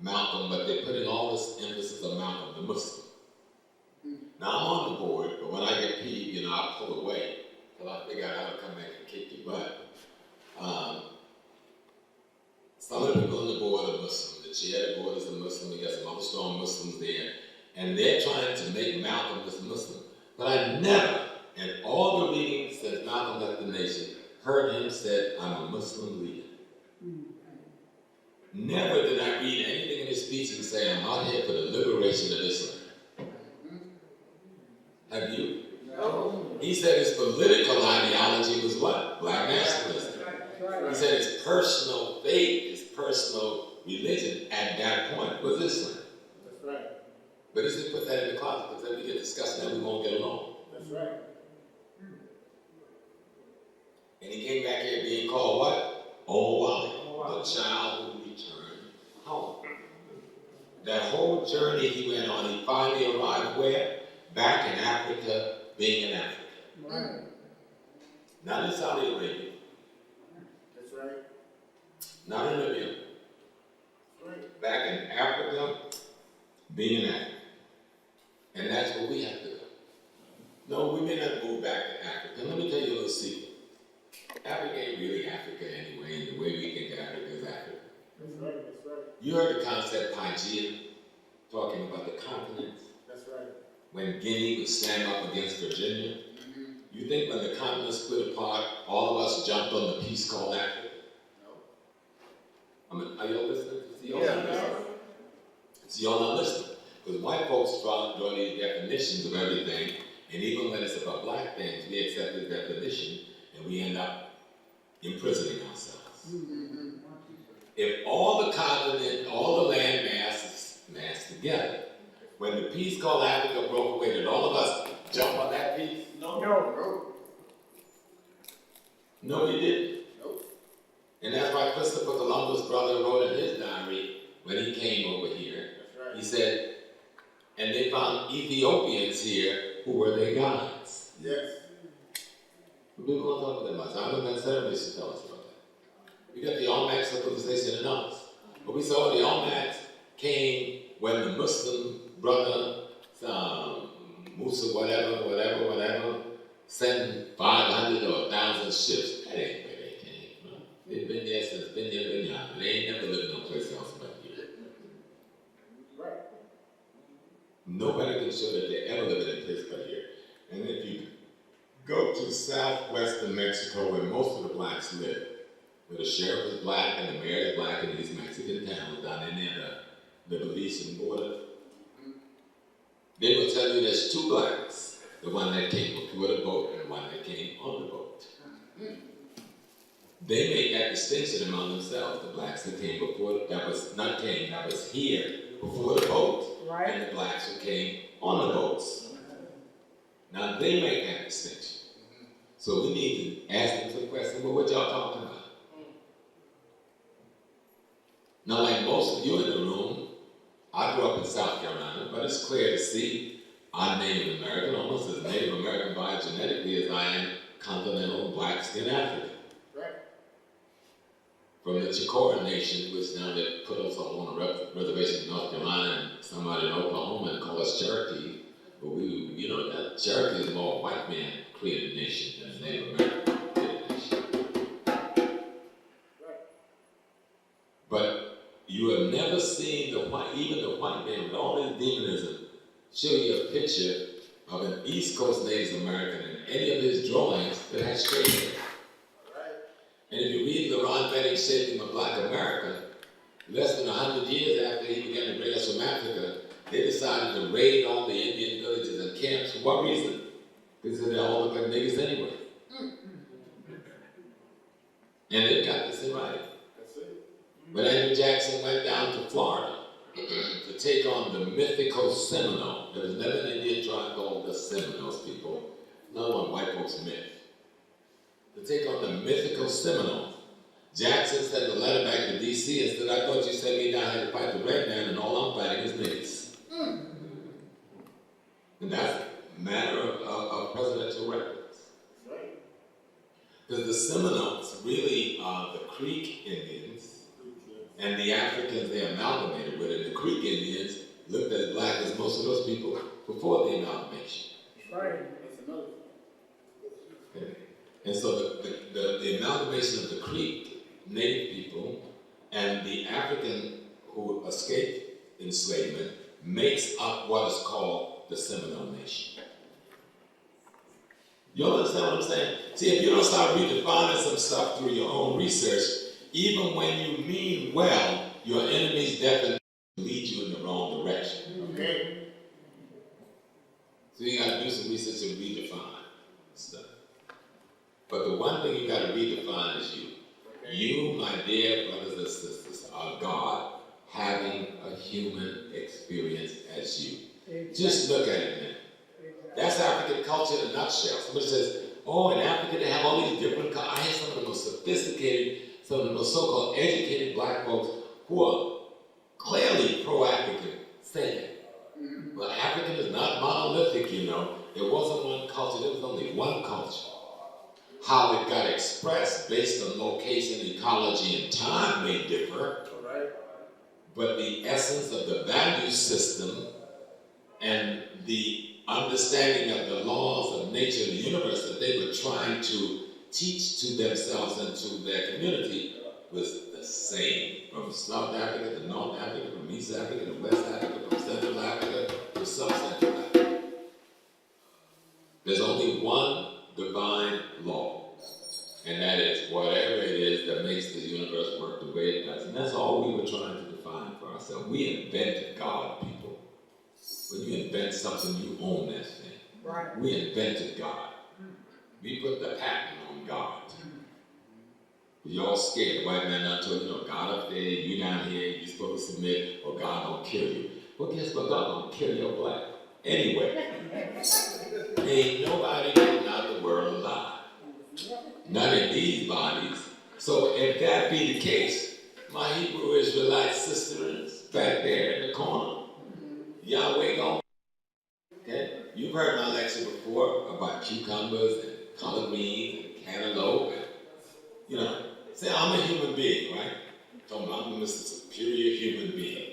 Malcolm, but they're putting all this emphasis on Malcolm the Muslim. Now I'm on the board, but when I get peeved, I pull away till I figure out how to come back and kick your butt. Some of the people on the board are Muslim. The chair of the board is a Muslim. We got some other strong Muslims there, and they're trying to make Malcolm this Muslim. But I never, in all the readings since Malcolm left the nation, heard him say, "I'm a Muslim leader." Never did I read anything in his speech and say, "I'm out here for the liberation of Islam." Have you? No. He said his political ideology was what? Black nationalism. He said his personal faith, his personal religion at that point was Islam. That's right. But he said put that in the closet because then we get discussing that we won't get along. That's right. And he came back here being called what? Omawale, the child who returned home. That whole journey he went on, he finally arrived where? Back in Africa, being in Africa. Right. Not in Saudi Arabia, That's right. not in Libya. That's right. Back in Africa, being in Africa. And that's where we have to go. No, we may not move back to Africa. Let me tell you a little secret. Africa ain't really Africa anyway, and the way we think Africa is Africa. That's right. That's right. You heard the concept Pangea, talking about the continents. That's right. When Guinea would slam up against Virginia. You think when the continents split apart, all of us jumped on the piece called Africa? No. I mean, are y'all listening? See, y'all Yeah. not listening? See, y'all not listening. Because white folks draw these definitions of everything, and even when it's about black things, we accept the definition, and we end up imprisoning ourselves. If all the continent, all the land masses massed together, when the piece called Africa broke away, did all of us jump on that piece? No. No. No, you didn't. Nope. And that's why Christopher Columbus' brother wrote in his diary when he came over here. That's right. He said, and they found Ethiopians here who were their gods. Yes. We don't talk about that much. I remember ceremonies to tell us about that. We got the Olmec civilization in us. But we saw the Olmecs came when the Muslim brother, Musa, whatever, sent 500 or 1,000 ships. That ain't where they came from. They've been there since, been there. They ain't never lived no place else but here. Right. Nobody can show that they ever lived in a place but here. And if you go to southwestern Mexico where most of the blacks live, where the sheriff is black and the mayor is black in these Mexican towns down in there, the Belizean border, they will tell you there's two blacks, the one that came before the boat and the one that came on the boat. They make that distinction among themselves, the blacks that came before, that was here before the boat, Right. and the blacks who came on the boats. Now they make that distinction. So we need to ask them the question, well, what y'all talking about? Now, like most of you in the room, I grew up in South Carolina, but it's clear to see I'm Native American, almost as Native American biogenetically as I am continental black skin African. Right. From the Chicora Nation, which now they put us all on a reservation in North Carolina and somebody in Oklahoma and call us Cherokee. But that Cherokee is more a white man created nation than a Native American created nation. Right. But you have never seen even the white man with all his demonism show you a picture of an East Coast Native American in any of his drawings that has straight hair. And if you read BrotherRonn Shaping of Black America, less than 100 years after he began to bring us from Africa, they decided to raid all the Indian villages and camps. For what reason? Because they all look like niggas anyway. And they've got this in writing. But Andrew Jackson went down to Florida to take on the mythical Seminole. There was never an Indian tribe called the Seminoles, people. Another one, white folks' myth. To take on the mythical Seminole. Jackson sent a letter back to D.C. and said, I thought you sent me down here to fight the red man, and all I'm fighting is niggas. And that's a matter of presidential records. Because the Seminoles really are the Creek Indians, and the Africans they amalgamated with it. The Creek Indians looked as black as most of those people before the amalgamation. Right. That's another thing. Okay. And so the amalgamation of the Creek Native people and the African who escaped enslavement makes up what is called the Seminole Nation. You understand what I'm saying? See, if you don't start redefining some stuff through your own research, even when you mean well, your enemy's definition leads you in the wrong direction. Okay. So you got to do some research and redefine stuff. But the one thing you got to redefine is you. You, my dear brothers and sisters, are God having a human experience as you. Just look at it now. That's African culture in a nutshell. Somebody says, oh, in Africa they have all these different cultures. I have some of the most sophisticated, some of the most so-called educated black folks who are clearly pro-African say that. Well, African is not monolithic, you know. There wasn't one culture, there was only one culture. How it got expressed based on location, ecology, and time may differ. But the essence of the value system and the understanding of the laws of nature and the universe that they were trying to teach to themselves and to their community was the same. From South Africa to North Africa, from East Africa to West Africa, from Central Africa to Sub-Central Africa. There's only one divine law, and that is whatever it is that makes the universe work the way it does. And that's all we were trying to define for ourselves. We invented God, people. When you invent something, you own that thing. Right. We invented God. We put the patent on God. You're all scared. The white man not told you, God up there, you down here, you're supposed to submit, or God gonna kill you. Well, guess what? God gonna kill your black. Anyway, ain't nobody getting out of the world alive. Not in these bodies. So if that be the case, my Hebrew Israelite sisters back there in the corner, Yahweh gonna, okay? You've heard my lecture before about cucumbers and collard greens and cantaloupe and, say I'm a human being, right? I'm a superior human being.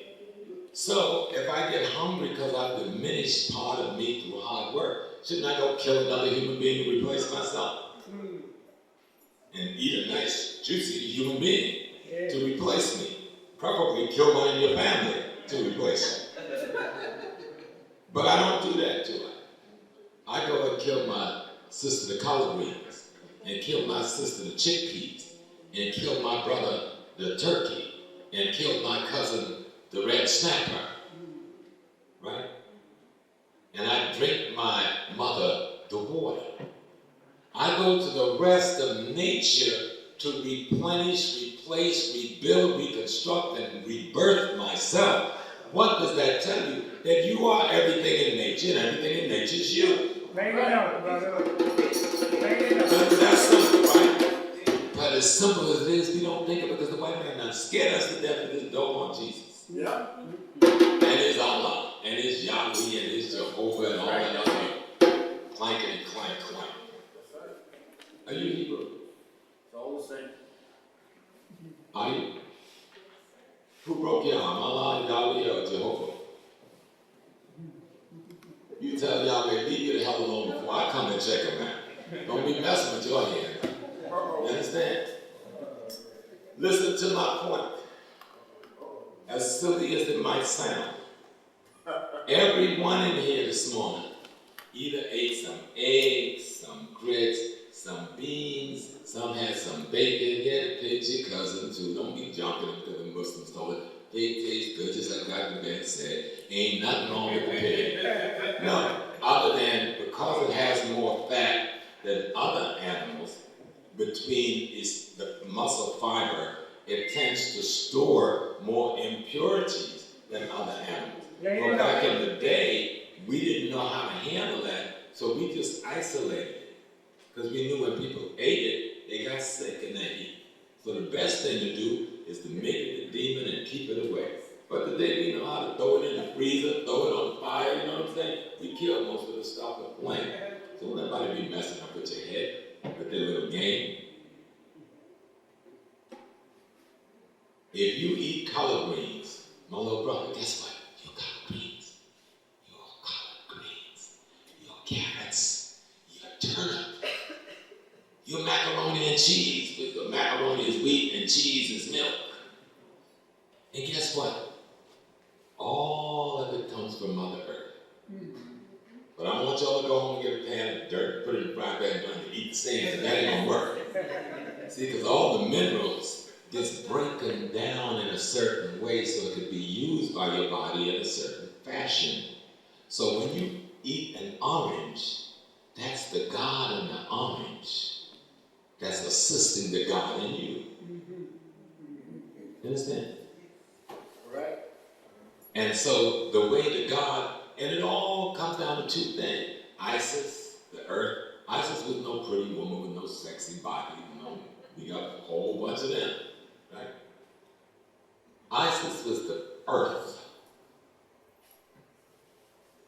So if I get hungry because I've diminished part of me through hard work, shouldn't I go kill another human being to replace myself? And eat a nice, juicy human being to replace me. Preferably kill one in your family to replace you. But I don't do that to her. I go and kill my sister the collard greens, and kill my sister the chickpeas, and kill my brother the turkey, and kill my cousin the red snapper, right? And I drink my mother the water. I go to the rest of nature to replenish, replace, rebuild, reconstruct, and rebirth myself. What does that tell you? That you are everything in nature, and everything in nature is you. Bring it up, brother. Bring it up. That's simple, right? But as simple as it is, we don't think of it because the white man now scared us to death with this doggone Jesus. Yeah. And his Allah, and his Yahweh, and his Jehovah, and all that other clanking and clank, clank. Are you Hebrew? It's all the same. Are you? Who broke your arm? Allah, Yahweh, or Jehovah? You tell Yahweh, leave you the hell alone before I come and check him out. Don't be messing with your hand. You understand? Listen to my point. as silly as it might sound, everyone in here this morning either ate some eggs, some grits, some beans, some had some bacon. You had to pinch your cousin too. Don't be jumping up because the Muslims told it. Pig tastes good, just like Dr. Ben said. Ain't nothing wrong with the pig. No, other than because it has more fat than other animals, between the muscle fiber, it tends to store more impurities than other animals. But back in the day, we didn't know how to handle that, so we just isolated it. Because we knew when people ate it, they got sick and they eat. So the best thing to do is to make it a demon and keep it away. But today we know how to throw it in the freezer, throw it on the fire, you know what I'm saying? We kill most of the stuff with flame. So don't nobody be messing up with your head with their little game. If you eat collard greens, my little brother, guess what? Your collard greens, your collard greens, your carrots, your turnip, your macaroni and cheese, because the macaroni is wheat and cheese is milk. And guess what? All of it comes from Mother Earth. But I want y'all to go home and get a pan of dirt, put it in the fry pan, and eat the sand, and that ain't gonna work. See, because all the minerals gets broken down in a certain way so it could be used by your body in a certain fashion. So when you eat an orange, that's the God in the orange that's assisting the God in you. You understand? Right. And so the way to God, and it all comes down to two things. Isis, the earth. Isis was no pretty woman with no sexy body. You know? We got a whole bunch of them. Right? Isis was the earth.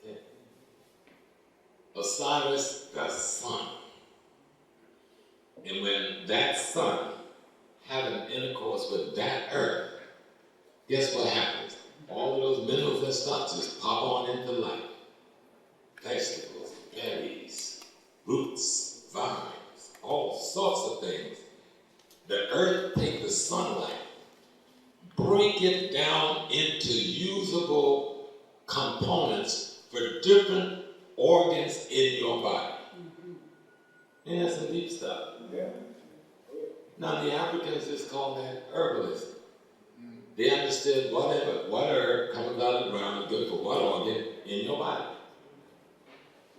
Okay. Osiris, the sun. And when that sun having intercourse with that earth, guess what happens? All of those minerals and stuff just pop on into life. Vegetables, berries, roots, vines, all sorts of things. The earth takes the sunlight, break it down into usable components for different organs in your body. And that's some deep stuff. Yeah. Now the Africans just call that herbalism. They understood what herb comes out of the ground is good for what organ in your body.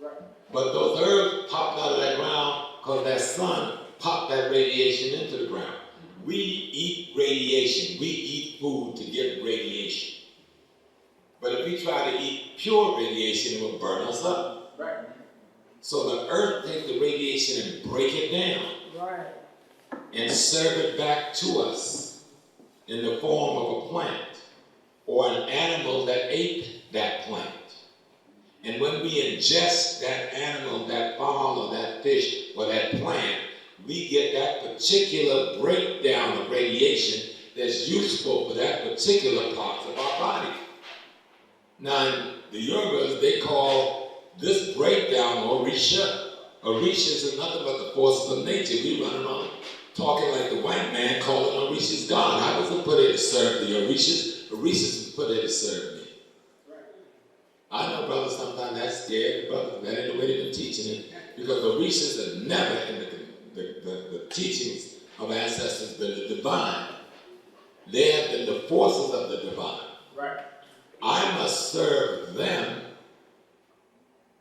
Right. But those herbs popped out of that ground because that sun popped that radiation into the ground. We eat radiation. We eat food to get radiation. But if we try to eat pure radiation, it will burn us up. Right. So the earth takes the radiation and break it down. Right. And serve it back to us in the form of a plant or an animal that ate that plant. And when we ingest that animal, that fowl or that fish or that plant, we get that particular breakdown of radiation that's useful for that particular part of our body. Now, in the Yorubas, they call this breakdown Orisha. Orisha is nothing but the forces of nature. We run around talking like the white man, calling Orishas God. I wasn't put here to serve the Orishas. Orishas was put here to serve me. I know brothers sometimes that's scared, brothers, that ain't the way they've been teaching it. Because Orishas have never in the teachings of ancestors been the divine. They have been the forces of the divine. Right. I must serve them,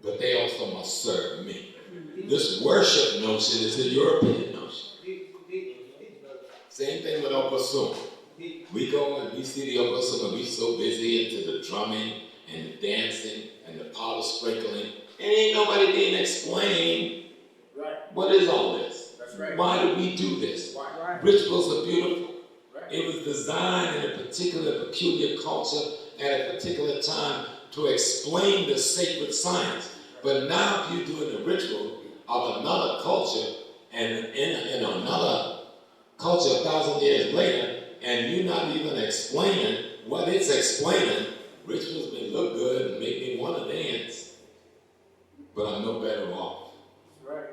but they also must serve me. This worship notion is a European notion. Same thing with Obasum. We go and we see the Obasum and we're so busy into the drumming and the dancing and the powder sprinkling. And ain't nobody didn't explain what is all this. That's right. Why do we do this? Right. Rituals are beautiful. Right. It was designed in a particular peculiar culture at a particular time to explain the sacred science. But now if you're doing a ritual of another culture and in another culture 1,000 years later, and you're not even explaining what it's explaining, rituals may look good and make me want to dance, but I'm no better off. Right.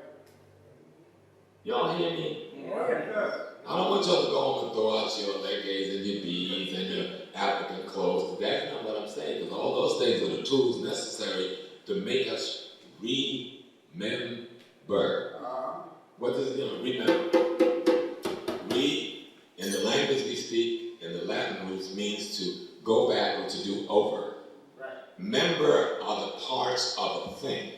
Y'all hear me? Yeah. I don't want y'all to go home and throw out your leggings and your beads and your African which means to go back or to do over. Right. Member are the parts of a thing.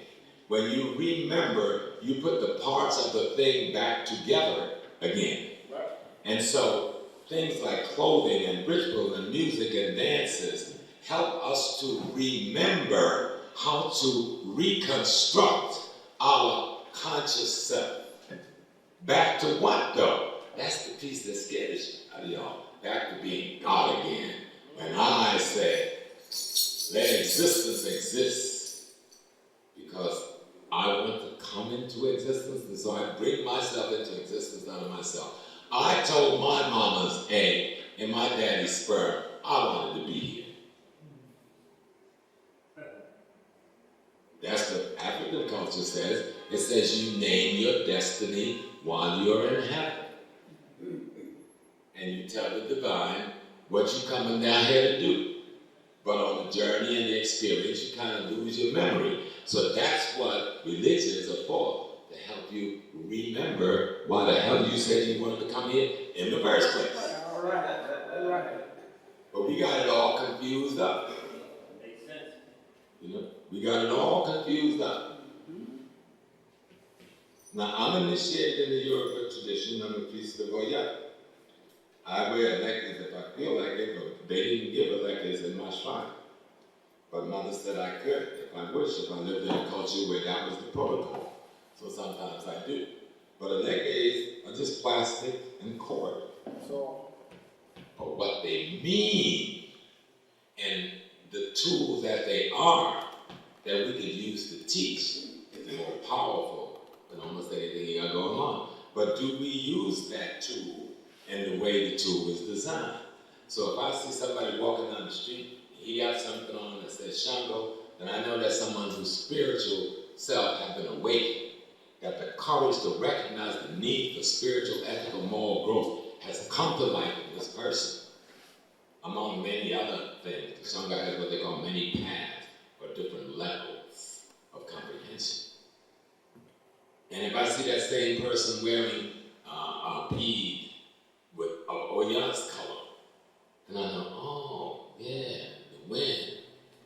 When you remember, you put the parts of the thing back together again. Right. And so things like clothing and ritual and music and dances help us to remember how to reconstruct our conscious self. Back to what though? That's the piece that scares you out of y'all. Back to being God again. When I say, let existence exist, because I want to come into existence, and so I bring myself into existence out of myself. I told my mama's egg and my daddy's sperm I wanted to be here. That's what African culture says. It says you name your destiny while you're in heaven. And you tell the divine what you're coming down here to do. But on the journey and the experience, you kind of lose your memory. So that's what religions are for, to help you remember why the hell you said you wanted to come here in the first place. All right. All right. But we got it all confused up. Makes sense. You know, we got it all confused up. Now, I'm initiated in the Yoruba tradition. I'm a priest of Oya. I wear necklace if I feel like it, but they didn't give a necklace in my shrine. But Mother said I could if I wish, if I lived in a culture where that was the protocol. So sometimes I do. But a necklace are just plastic and cord. So, But what they mean and the tools that they are that we can use to teach is more powerful than almost anything you got going on. But do we use that tool in the way the tool is designed? So if I see somebody walking down the street, he got something on that says Shango, then I know that's someone whose spiritual self has been awakened, got the courage to recognize the need for spiritual, ethical, moral growth has come to life in this person. Among many other things, the Sangha has what they call many paths or different levels of comprehension. And if I see that same person wearing a bead with Oya's color, then I know, oh, yeah, the wind,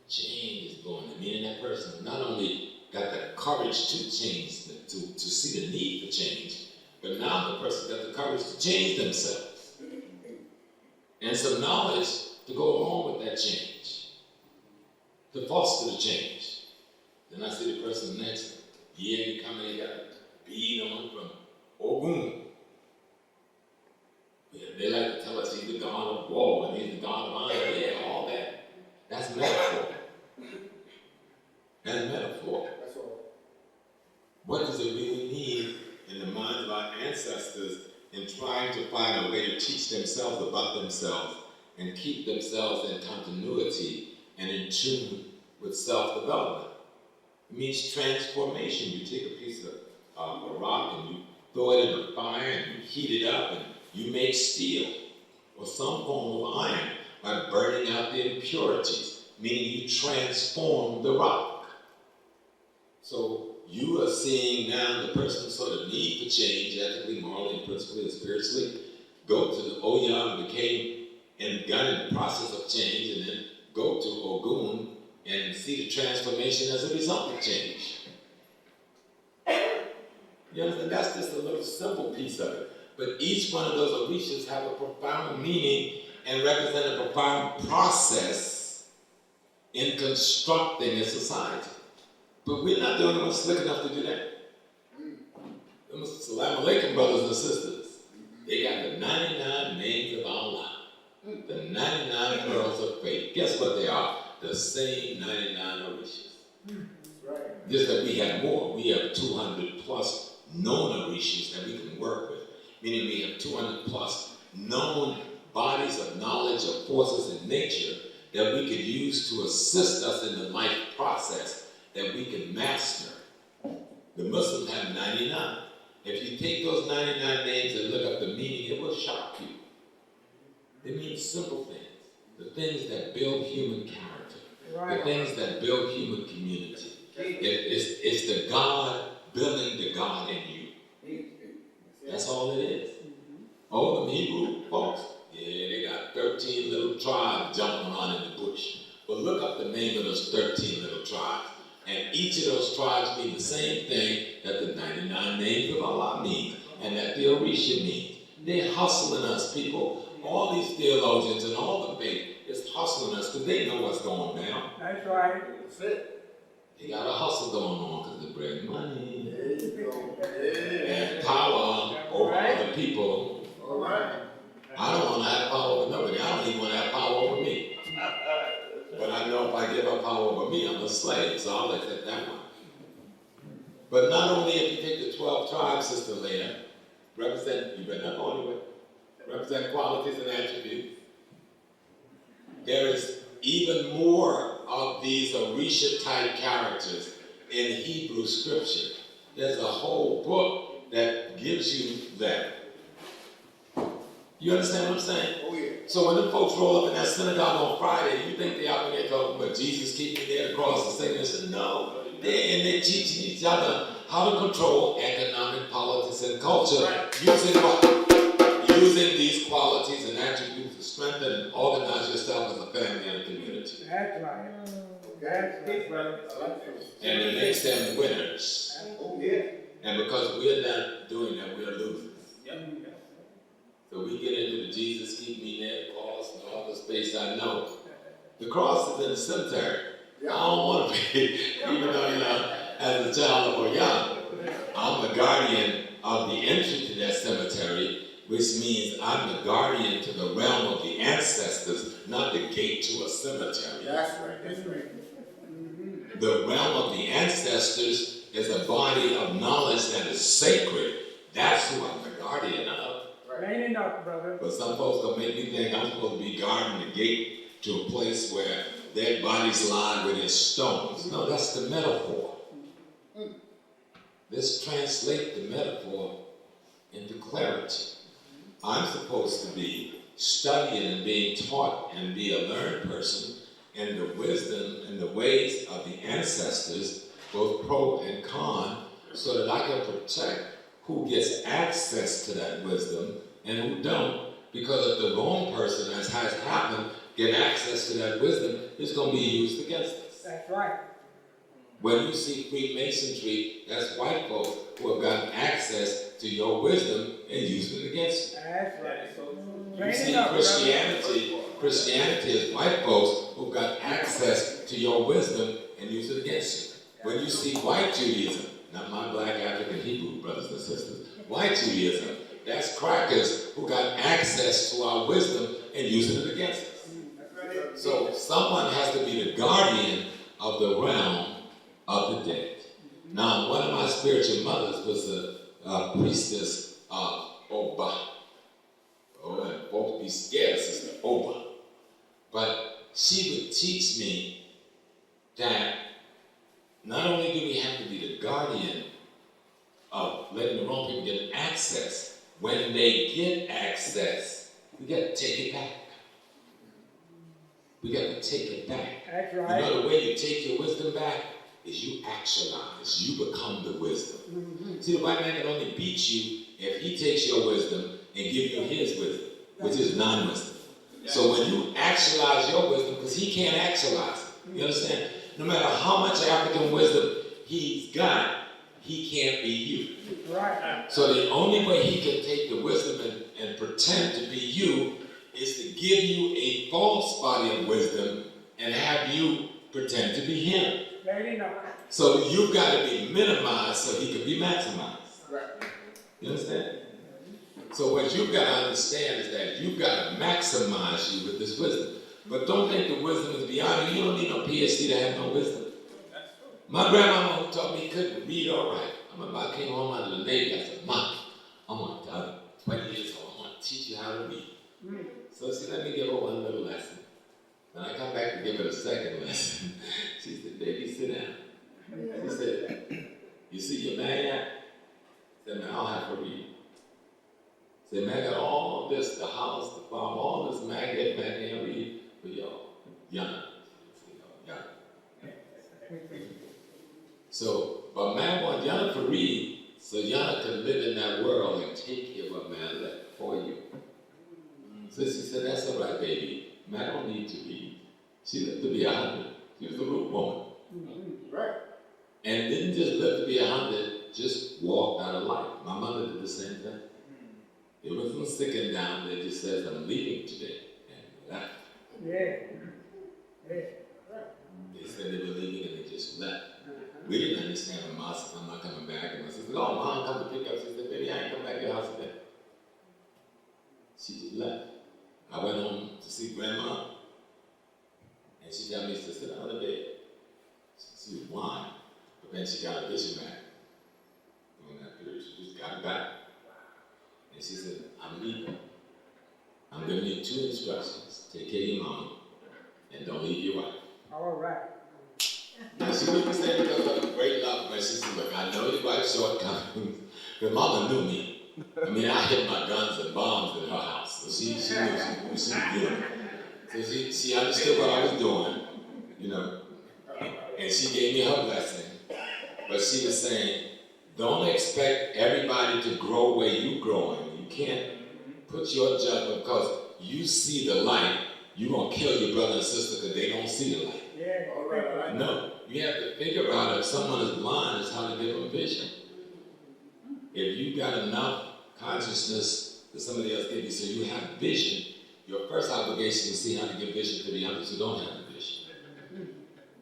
change is blowing. Meaning that person not only got the courage to change, to see the need for change, but now the person got the courage to change themselves. And some knowledge to go along with that change, to foster the change. Then I see the person next, he coming, he got a bead on from Ogun. Yeah, they like to tell us he's the god of war and he's the god of honor. Yeah, all that. That's metaphor. That's metaphor. that's all. What does it really mean in the minds of our ancestors in trying to find a way to teach themselves about themselves and keep themselves in continuity and in tune with self-development? It means transformation. You take a piece of a rock and you throw it in a fire and you heat it up and you make steel or some form of iron by burning out the impurities, meaning you transform the rock. So you are seeing now the person's sort of need for change, ethically, morally, principally, and spiritually, go to the Oya and became and got in the process of change, and then go to Ogun and see the transformation as a result of change. You understand? That's just a little simple piece of it. But each one of those orishas have a profound meaning and represent a profound process in constructing a society. But we're not the only ones slick enough to do that. Salam alaikum, brothers and sisters. They got the 99 names of Allah. The 99 pearls of faith. Guess what they are? The same 99 orishas. Right. Just that we have more. We have 200 plus known orishas that we can work with. Meaning we have 200 plus known bodies of knowledge of forces in nature that we could use to assist us in the life process that we can master. The Muslims have 99. If you take those 99 names and look up the meaning, it will shock you. It means simple things. The things that build human character. Right. The things that build human community. It's the God building the God in you. That's all it is. Oh, the Hebrew folks, yeah, they got 13 13 little tribes jumping around in the bush. But look up the name of those 13 little tribes. And each of those tribes mean the same thing that the 99 names of Allah mean, and that the Orisha mean. They're hustling us, people. All these theologians and all the faith is hustling us because they know what's going down. That's right. That's it. They got a hustle going on because they bring money There you go. Yeah. and power over Right. other people. All right. I don't want to have power over nobody. I don't even want to have power over me. But I know if I give up power over me, I'm a slave, so I'll accept that one. But not only if you take the 12 tribes, Sister Leah, represent, you better not go anywhere, represent qualities and attributes. There is even more of these Orisha-type characters in Hebrew scripture. There's a whole book that gives you that. You understand what I'm saying? Oh, yeah. So when the folks roll up in that synagogue on Friday, you think they out there talking about Jesus keeping me there across the same? They said, no, they're in there teaching each other how to control economic, politics, and culture. Right. Using what? Using these qualities and attributes to strengthen and organize yourself as a family and a community. That's right. That's it, brother. I like that. And it makes them winners. Oh, yeah. And because we're not doing that, we're losers. Yep. So we get into the Jesus keep me near the cross and all the space I know. The cross is in the cemetery. I don't want to be, even though, you know, as a child or young, I'm the guardian of the entry to that cemetery, which means I'm the guardian to the realm of the ancestors, not the gate to a cemetery. That's right. That's right. The realm of the ancestors is a body of knowledge that is sacred. That's who I'm the guardian of. Ain't enough, brother. But some folks gonna make me think I'm supposed to be guarding the gate to a place where dead bodies lie with their stones. No, that's the metaphor. Let's translate the metaphor into clarity. I'm supposed to be studying and being taught and be a learned person in the wisdom and the ways of the ancestors, both pro and con, so that I can protect who gets access to that wisdom and who don't. Because if the wrong person, as has happened, get access to that wisdom, it's going to be used against us. That's right. When you see Freemasonry, that's white folks who have gotten access to your wisdom and use it against you. That's right. You Ain't see enough, Christianity is white folks who've got access to your wisdom and use it against you. When you see white Judaism, not my black African Hebrew brothers and sisters, white Judaism, that's crackers who got access to our wisdom and using it against us. So someone has to be the guardian of the realm of the dead. Now, one of my spiritual mothers was a priestess of Oba. Oh, and folks be scared, Sister Oba. But she would teach me that not only do we have to be the guardian of letting the wrong people get access, when they get access, we got to take it back. We got to take it back. That's You right. know the way you take your wisdom back is you actualize, you become the wisdom. See, the white man can only beat you if he takes your wisdom and give you his wisdom, which is non-wisdom. So when you actualize your wisdom, because he can't actualize it, you understand? No matter how much African wisdom he's got, he can't be you. Right. So the only way he can take the wisdom and pretend to be you is to give you a false body of wisdom and have you pretend to be him. Ain't enough. So you've got to be minimized so he can be maximized. Right. You understand? So what you've got to understand is that you've got to maximize you with this wisdom. But don't think the wisdom is beyond you. You don't need no PhD to have no wisdom. My grandmama who taught me couldn't read or write. I remember I came home out of the Navy. I said, Mom, I'm 20 years old. I want to teach you how to read. So she let me give her one little lesson. When I come back to give her the second lesson, she said, baby, sit down. She said, you see your man yet? I said, man, I'll have to read. I said, man, I got all this, the house, the farm, all this magnet, man, can't read for y'all. Young. So, but man want Yana to read, so Yana can live in that world and take care of what man left for you. So she said, that's all right, baby. mean, I don't need to read. She lived to be 100. She was a root woman. Right. And didn't just live to be 100, just walked out of life. My mother did the same thing. It wasn't sticking down there, just says, I'm leaving today. And left. Yeah. Yeah. They said they were leaving and they just left. We didn't understand when Ma said, I'm not coming back. And my sister said, oh, Mom, come to pick up. She said, baby, I ain't coming back to your house today. She just left. I went home to see Grandma. And she got me to sit down on the bed. She was blind. But then she got a vision back. During that period, she just got it back. And she said, I'm leaving. I'm giving you 2 instructions. Take care of your mama and don't leave your wife. All right. Now she wouldn't say because of a great love, but she said, look, I know your wife's shortcomings. Because mama knew me. I mean, I hid my guns and bombs in her house. So she knew she was doing. So she understood what I was doing, you know. And she gave me her blessing. But she was saying, don't expect everybody to grow where you're growing. You can't put your judgment because you see the light. You're going to kill your brother and sister because they don't see the light. Yeah. All right, all right. No, you have to figure out if someone is blind is how to give them vision. If you got enough consciousness that somebody else gave you so you have vision, your first obligation is to see how to give vision to the others who don't have the vision.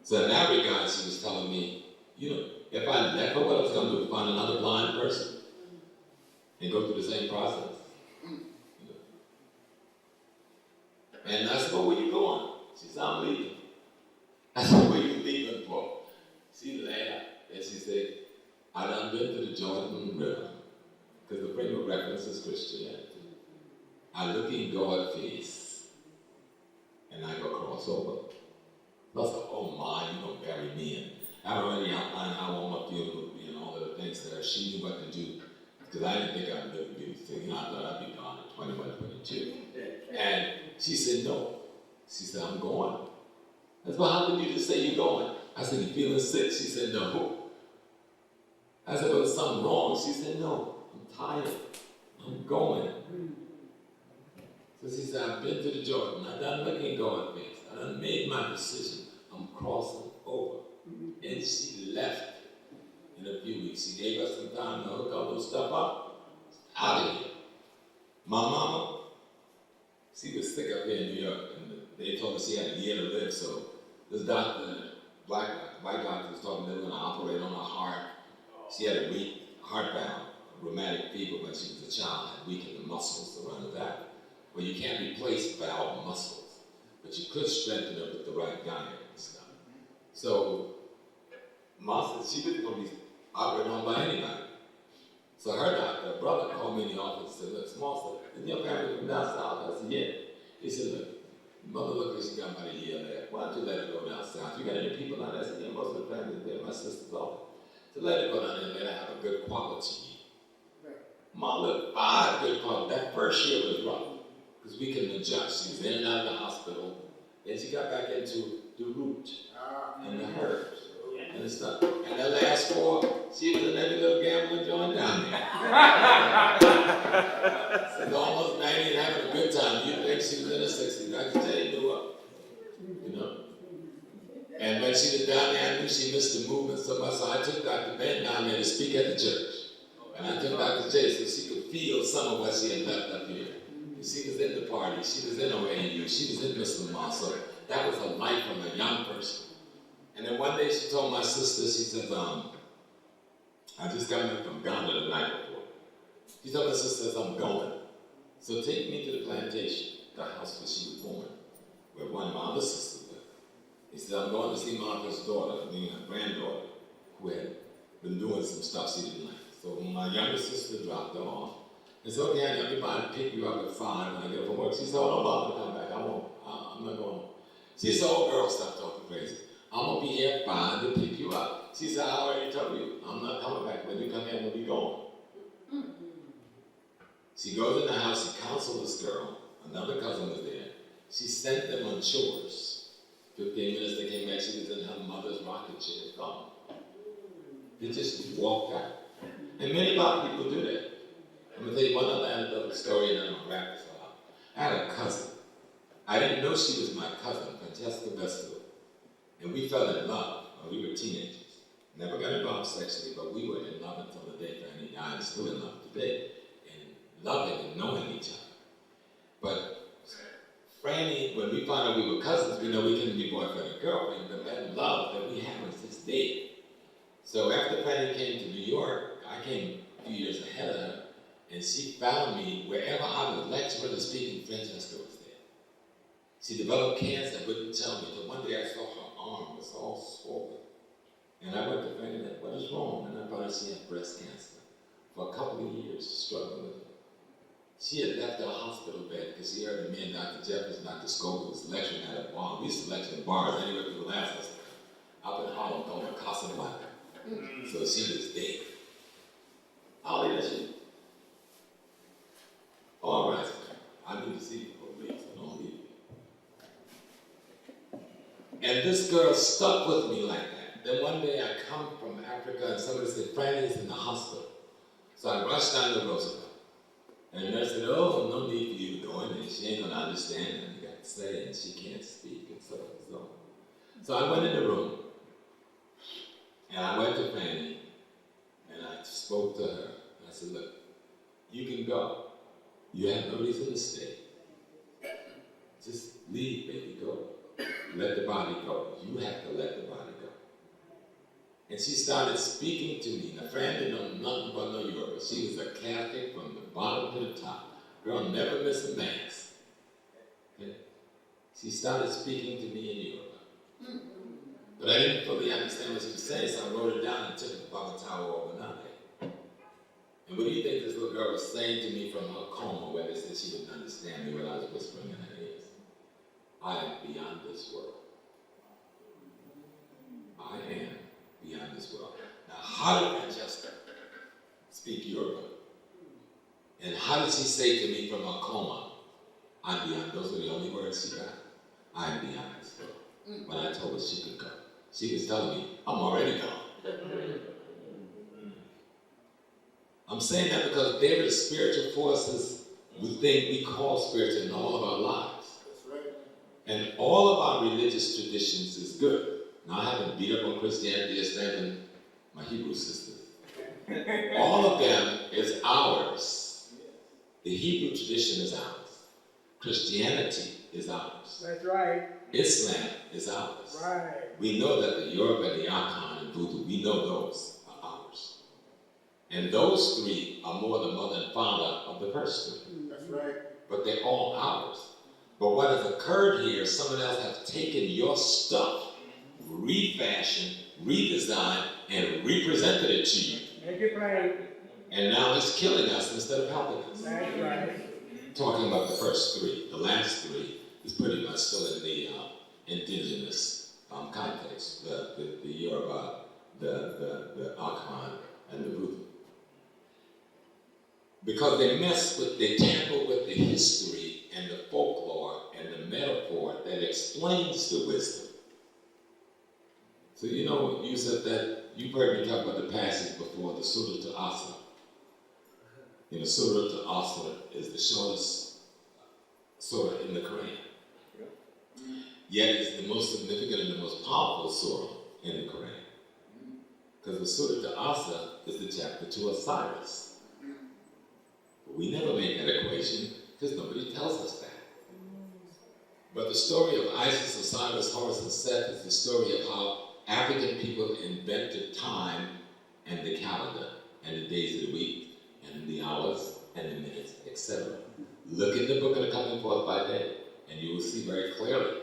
So in that regard, she was telling me, you know, if I left her, what I was going to do, find another blind person and go through the same process. And I said, well, where you going? She said, I'm leaving. I said, where you leaving for? She laughed and she said, I done been to the Jordan River, because the frame of reference is Christianity. I look in God's face and I go cross over. I said, oh my, you gonna bury me in. I already outlined how I want my funeral to be and all of the things there. She knew what to do, because I didn't think I'd live to be 50. I thought I'd be gone at 21, 22. And she said, no. She said, I'm going. I said, well, how did you just say you're going? I said, you feeling sick? She said, no. I said, well, is something wrong? She said, no, I'm tired. I'm going. So she said, I've been to the Jordan. I done looking God's face. I done made my decision. I'm crossing over. And she left in a few weeks. She gave us some time to hook all those stuff up. Out of here. My mama, she was sick up here in New York, and they told her she had a year to live, so this doctor, white doctor was talking to her, going to operate on her heart. She had a weak heart valve, rheumatic fever when she was a child, had weakened the muscles around the back. Well, you can't replace valve muscles, but you could strengthen it with the right diet and stuff. So, Ma said she wasn't going to be operated on by anybody. So her doctor, brother, called me in the office and said, look, Small said, isn't your family from down south? I said, yeah. He said, look, mother looked like she got about a year there. Why don't you let her go down south? You got any people down there? I said, yeah, most of the family is there. My sister's all. So let her go down there and let her have a good quality. Mom lived 5 good quality. That first year was rough, because we couldn't adjust. She was in and out of the hospital. Then she got back into the root and the herbs and stuff. And the last 4, she was in every little gambling joint down there. She's almost 90 and having a good time. You think she was in her 60s. I can tell you knew up. You know? And when she was down there, I knew she missed the movement so much, so I took Dr. Ben down there to speak at the church. And I took Dr. J so she could feel some of what she had left up here. She was in the party, she was in OAU, she was in Mr. Lamar, so that was a life from a young person. And then one day she told my sister, she said, I just got back from Ghana the night before. She told my sister, I'm going. So take me to the plantation, the house where she was born, where one of my other sisters lived. He said, I'm going to see Martha's daughter, her granddaughter, who had been doing some stuff she didn't like. So when my younger sister dropped her off, I said, okay, I got everybody to pick you up at 5 when I get up from work. She said, oh, don't bother to come back. I won't. I'm not going. She said, oh, girl, stop talking crazy. I'm going to be here at 5 to pick you up. She said, I already told you, I'm not coming back. When you come here, we'll be going. She goes in the house, she counseled this girl. Another cousin was there. She sent them on chores. 15 minutes they came back, she was in her mother's rocking chair. Gone. They just walked out. And many black people do that. I'm going to tell you one other anecdotal story and then I'm going to wrap this up. I had a cousin I didn't know she was my cousin, Francesca Vestal, and we fell in love when we were teenagers. Never got involved sexually, but we were in love until the day Franny died, and still in love today, and loving and knowing each other. But Franny, when we found out we were cousins, we know we couldn't be boyfriend and girlfriend, but that love that we had was just dead. So after Franny came to New York, I came a few years ahead of her, and she found me wherever I was lecturing or speaking. Francesca was there. She developed cancer, wouldn't tell me, until one day I saw her arm was all swollen. And I went to Franny and said, what is wrong? And I found out she had breast cancer. For a couple of years, struggling with it. She had left her hospital bed because she heard me and Dr. Jeffers, Dr. Scobel was lecturing at a bar. We used to lecture in bars anyway, people asked us. Up in Harlem, called her Casablanca. So she was dead. How old is she? All right, I need to see you for a week, so don't leave me. And this girl stuck with me like that. Then one day I come from Africa and somebody said, Franny's in the hospital. So I rushed down to Roosevelt. And the nurse said, oh, no need for you to go in there. She ain't gonna understand anything you got to say, and she can't speak, and so on and so on. So I went in the room, and I went to Franny, and I spoke to her. And I said, look, you can go. You have no reason to stay. Just leave, baby, go. Let the body go. You have to let the body go. And she started speaking to me. Now, Fran didn't know nothing about New York. She was a Catholic from the bottom to the top. Girl, never miss a mass. Okay? She started speaking to me in Europe. But I didn't fully understand what she was saying, so I wrote it down and took it to Baba Tower overnight. And what do you think this little girl was saying to me from her coma, where they said she wouldn't understand me when I was whispering in her ears? I am beyond this world. I am beyond this world. Now, how did Francesca speak Yoruba? And how did she say to me from her coma, I'm beyond, those were the only words she got. I am beyond this world. When I told her she could go. She was telling me, I'm already gone. I'm saying that because there are spiritual forces we think we call spiritual in all of our lives. That's right. And all of our religious traditions is good. Now I haven't beat up on Christianity, Islam, and my Hebrew sisters. All of them is ours. The Hebrew tradition is ours. Christianity is ours. That's right. Islam is ours. Right. We know that the Yoruba, the Akan, and Voodoo, we know those are ours. And those three are more the mother and father of the first three. That's right. But they're all ours. But what has occurred here is someone else has taken your stuff, refashioned, redesigned, and represented it to you. Make it plain. And now it's killing us instead of helping us. That's right. Talking about the first three, the last three is pretty much still in the indigenous context. The Yoruba, the Akan, and the Voodoo. Because they tamper with the history and the folklore and the metaphor that explains the wisdom. So you know, you said that, you've heard me talk about the passage before, the Surah to Asa. You know, Surah to Asa is the shortest surah in the Quran. Yet it's the most significant and the most powerful surah in the Quran. Because the Surah to Asa is the chapter to Osiris. But we never make that equation because nobody tells us that. But the story of Isis, Osiris, Horus, and Seth is the story of how African people invented time and the calendar and the days of the week and the hours and the minutes, etc. Look in the book of the Coming Forth by Day and you will see very clearly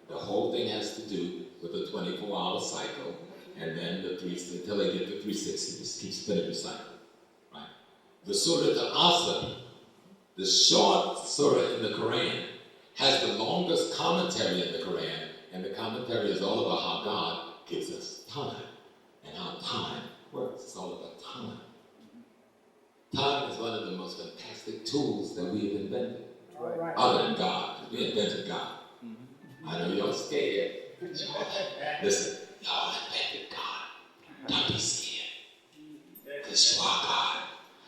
the whole thing has to do with the 24-hour cycle and then the until they get to 360, just keep spinning the cycle. Right? The Surah to Asa, the short surah in the Quran, has the longest commentary in the Quran, and the commentary is all about how God gives us time and how time works. It's all about time. Time is one of the most fantastic tools that we have invented. All right. Other than God, because we invented God. I know you're scared. Listen, y'all invented God. Don't be scared. Because you are God.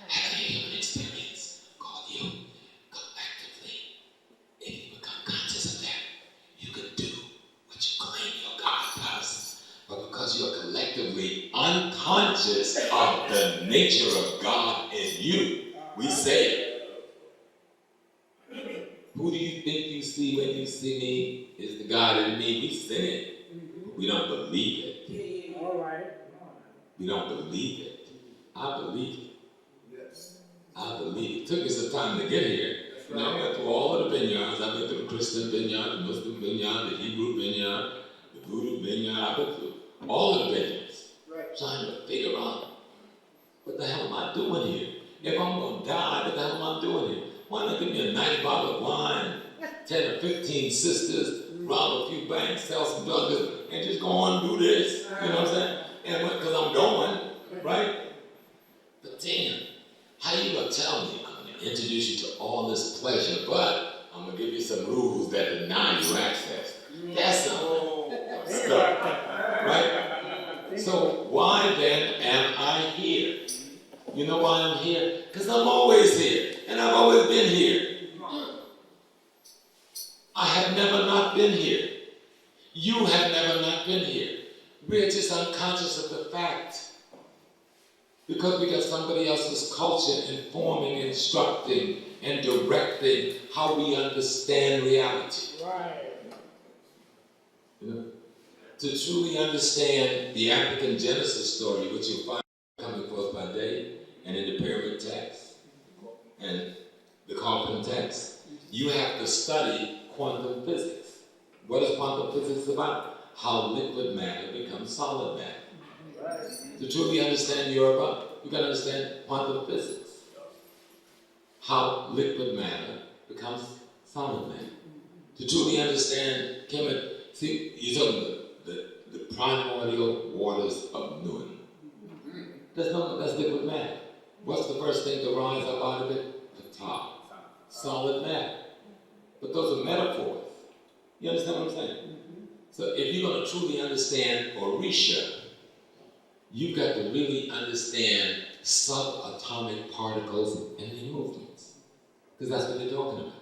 Having a human experience called you collectively. If you become conscious of that, intellectually unconscious of the nature of God in you. We say it. Who do you think you see when you see me? Is the God in me. We say it. We don't believe it. All right. We don't believe it. I believe it. Yes. I believe it. Took me some time to get here. You know, I went through all of the vineyards. I went through the Christian vineyard, the Muslim vineyard, the Hebrew vineyard, the Voodoo vineyard. I went through all of the vineyards, trying to figure out what the hell am I doing here? If I'm going to die, what the hell am I doing here? Why not give me a nice bottle of wine, 10 or 15 sisters, rob a few banks, sell some drugs, and just go on and do this? You know what I'm saying? And because I'm going, right? But damn, how you going to tell me? I'm going to introduce you to all this pleasure, but I'm going to give you some rules that deny you access. That's some stuff, right? So why then am I here? You know why I'm here? Because I'm always here, and I've always been here. I have never not been here. You have never not been here. We're just unconscious of the fact. Because we got somebody else's culture informing, instructing, and directing how we understand reality. Right. You know? To truly understand the African Genesis story, which you'll find coming forth by day, and in the pyramid text, and the Coffin text, you have to study quantum physics. What is quantum physics about? How liquid matter becomes solid matter. To truly understand Yoruba, you got to understand quantum physics. How liquid matter becomes solid matter. To truly understand chemistry, see, you're talking about the primordial waters of Nun. That's liquid matter. What's the first thing to rise up out of it? The top. Solid matter. But those are metaphors. You understand what I'm saying? So if you're going to truly understand Orisha, you've got to really understand subatomic particles and their movements. Because that's what they're talking about.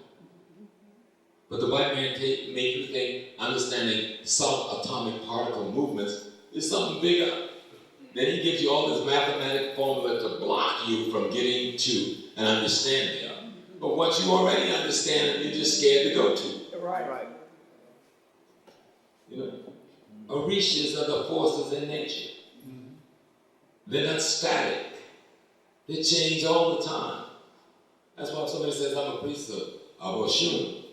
But the white man make you think understanding subatomic particle movements is something bigger. Then he gives you all this mathematic formula to block you from getting to an understanding of. But what you already understand, you're just scared to go to. Right. You know, Orishas are the forces in nature. They're not static. They change all the time. That's why if somebody says, I'm a priest of Oshun,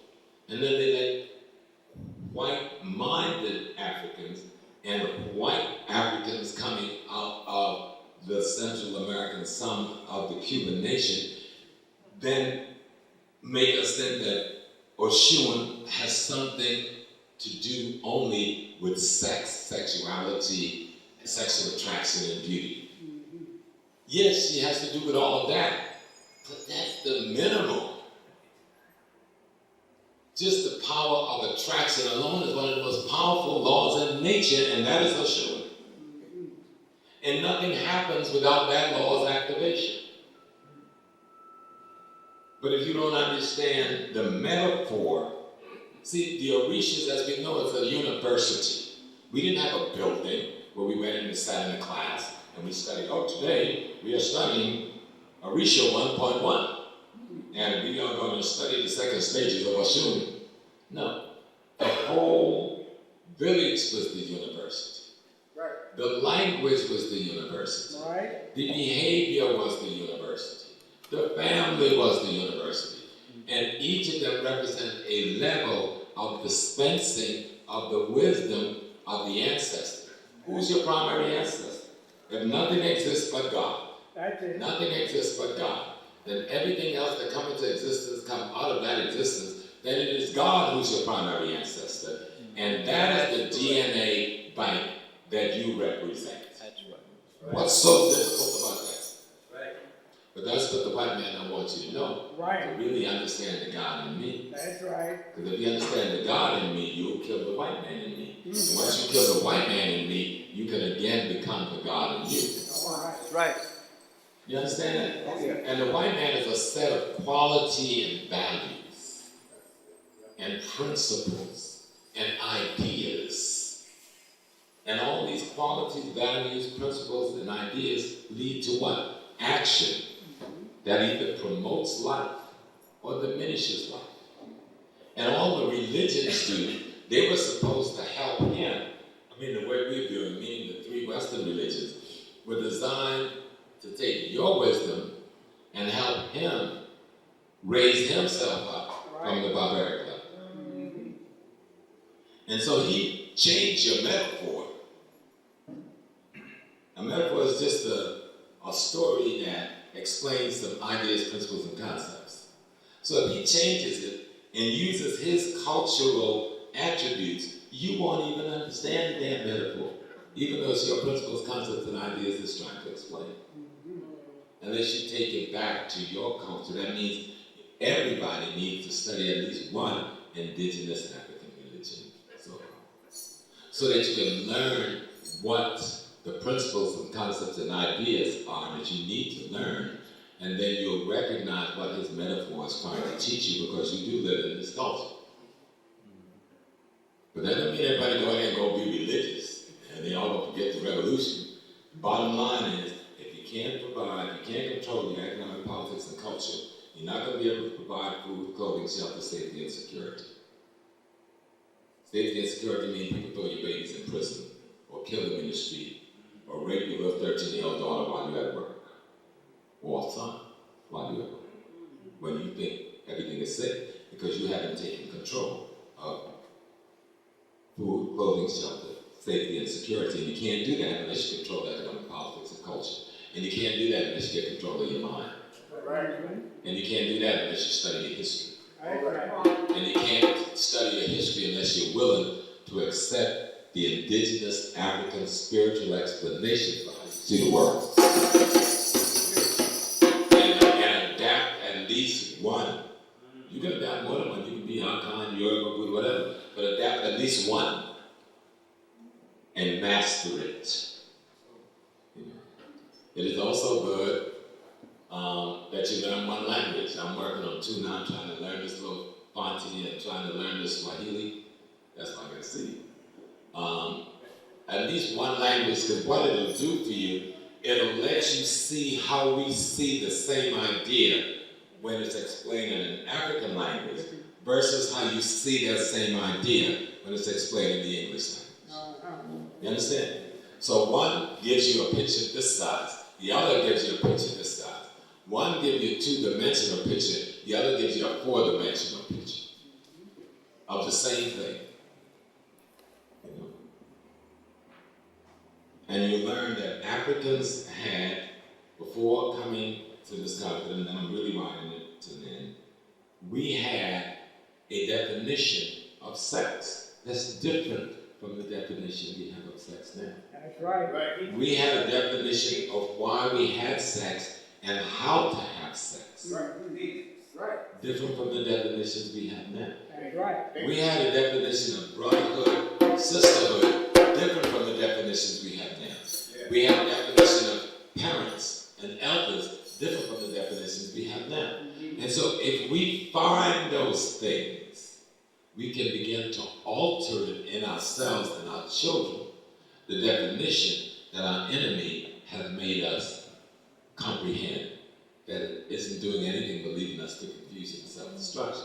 and then they let white-minded Africans and white Africans coming out of the Central American, some of the Cuban nation, then make us think that Oshun has something to do only with sex, sexuality, sexual attraction, and beauty. Yes, she has to do with all of that, but that's the minimal. Just the power of attraction alone is one of the most powerful laws in nature, and that is Oshun. And nothing happens without that law's activation. But if you don't understand the metaphor, see, the Orishas, as we know, is a university. We didn't have a building where we went in and sat in a class and we studied. Oh, today we are studying Orisha 1.1. And we are going to study the second stages of Oshun. No. The whole village was the university. Right. The language was the university. Right. The behavior was the university. The family was the university. And each of them represent a level of dispensing of the wisdom of the ancestor. Who's your primary ancestor? If nothing exists but God, That's it. nothing exists but God, then everything else that comes into existence come out of that existence, then it is God who's your primary ancestor. And that is the DNA bank that you represent. That's right. What's so difficult about that? But that's what the white man don't want you to know. Right. To really understand the God in me. That's right. Because if you understand the God in me, you'll kill the white man in me. And once you kill the white man in me, you can again become the God in you. All right. Right. You understand that? Oh, yeah. And the white man is a set of quality and values and principles and ideas. And all these qualities faulty values, principles, and ideas lead to what? Action that either promotes life or diminishes life. And all the religions do, they were supposed to help him. I mean, the way we're doing, meaning the three Western religions, were designed to take your wisdom and help him raise himself up from the barbaric level. And so he changed your metaphor. A metaphor is just a story that explains some ideas, principles, and concepts. So if he changes it and uses his cultural attributes, you won't even understand the damn metaphor, even though it's your principles, concepts, and ideas it's trying to explain. Unless you take it back to your culture, that means everybody needs to study at least one indigenous African religion, so that you can learn what the principles and concepts and ideas are that you need to learn, and then you'll recognize what his metaphor is trying to teach you because you do live in this culture. But that doesn't mean everybody go ahead and go be religious and they all go forget the revolution. The bottom line is, if you can't provide, if you can't control your economic, politics, and culture, you're not going to be able to provide food, clothing, shelter, safety, and security. Safety and security means people throw your babies in prison, or kill them in the street, or rape your little 13-year-old daughter while you're at work, or son while you're at work, when you think everything is safe, because you haven't taken control of food, clothing, shelter, safety, and security. And you can't do that unless you control economic, politics, and culture. And you can't do that unless you get control of your mind. And you can't do that unless you study your history. And you can't study your history unless you're willing to accept the indigenous African spiritual explanation for how you see the world. And adapt at least one. You can adapt more than one. You can be Akan, Yoruba, whatever. But adapt at least one. And master it. It is also good that you learn one language. I'm working on two now. I'm trying to learn this little Fanti and trying to learn this Swahili. That's what I'm going to see. At least one language, because what it'll do for you, it'll let you see how we see the same idea when it's explained in an African language versus how you see that same idea when it's explained in the English language. You understand? So one gives you a picture this size, the other gives you a picture this size. One gives you a two-dimensional picture, the other gives you a four-dimensional picture of the same thing. You know? And you learn that Africans had, before coming to this continent, and I'm really winding it to the end, we had a definition of sex that's different from the definition we have of sex now. That's right. We had a definition of why we had sex and how to have sex. Right. Different from the definitions we have now. That's right. We had a definition of brotherhood, sisterhood, different from the definitions we have now. We had a definition of parents and elders, different from the definitions we have now. And so if we find those things, we can begin to alter it in ourselves and our children, the definition that our enemy has made us comprehend, that it isn't doing anything but leading us to confusion and self-destruction.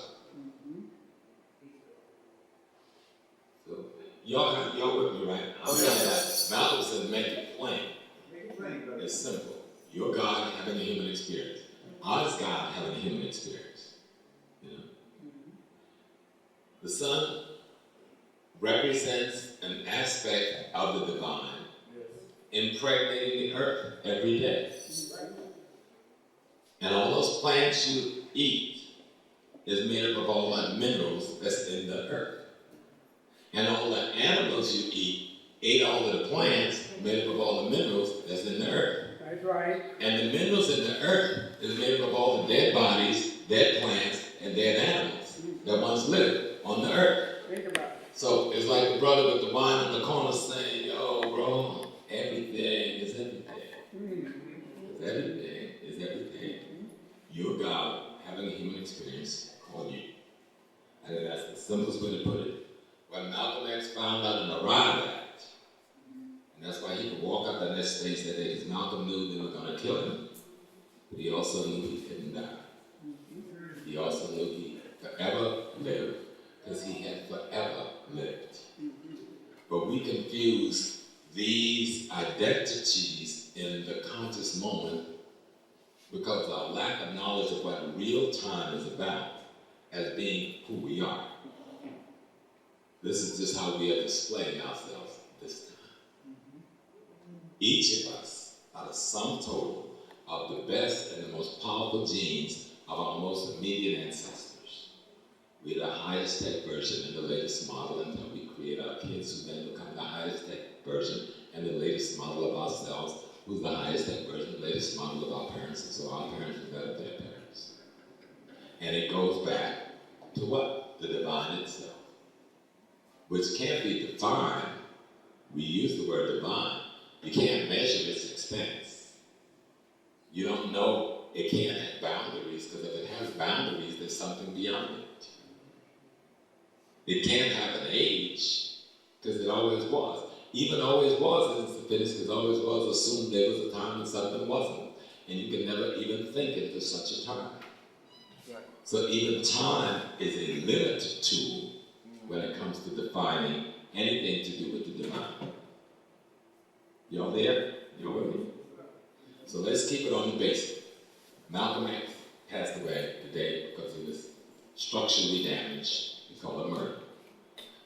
So, y'all with me, right? I'm saying that Malcolm said make it plain. It's simple. You're God having a human experience. I is God having a human experience. You know? The sun represents an aspect of the divine impregnating the earth every day. And all those plants you eat is made up of all the minerals that's in the earth. And all the animals you eat ate all of the plants made up of all the minerals that's in the earth. That's right. And the minerals in the earth is made up of all the dead bodies, dead plants, and dead animals that once lived on the earth. Think about it. So it's like the brother with the wine in the corner saying, yo, bro, everything is everything. It's everything is everything. You're God having a human experience called you. I think that's the simplest way to put it. What Malcolm X found out and arrived at, and that's why he could walk United States that day, because Malcolm knew they were going to kill him, but he also knew he couldn't die. He also knew he forever lived, because he had forever lived. But we confuse these identities in the conscious moment because of our lack of knowledge of what real time is about as being who we are. This is just how we are displaying ourselves this time. Each of us are the sum total of the best and the most powerful genes of our most immediate ancestors. We're the highest tech version and the latest model until we create our kids who then become the highest tech version and the latest model of ourselves, who's the highest tech version, the latest model of our parents, and so our parents develop their parents. And it goes back to what? The divine itself, which can't be defined. We use the word divine. You can't measure its expense. You don't know, it can't have boundaries, because if it has boundaries, there's something beyond it. It can't have an age, because it always was. Even always was isn't sufficient, because always was assumed there was a time when something wasn't. And you can never even think into such a time. So even time is a limited tool when it comes to defining anything to do with the divine. Y'all there? Y'all with me? So let's keep it on the basic. Malcolm X passed away today because he was structurally damaged. We call it murder.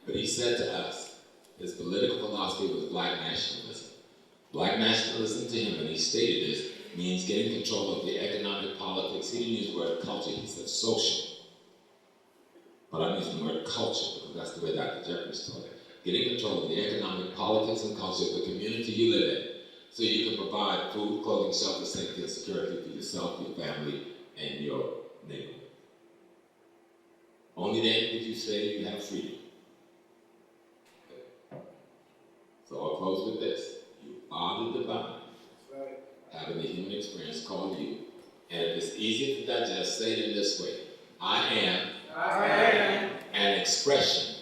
But he said to us, his political philosophy was black nationalism. Black nationalism to him, and he stated this, means getting control of the economic politics. He didn't use the word culture, he said social. But I'm using the word culture because that's the way Dr. Jeffries taught it. Getting control of the economic politics and culture of the community you live in, so you can provide food, clothing, shelter, safety, and security for yourself, your family, and your neighborhood. Only then did you say you have freedom. Okay. So I'll close with this. You are the divine, having the human experience called you. And if it's easy to digest, say it in this way. I am an expression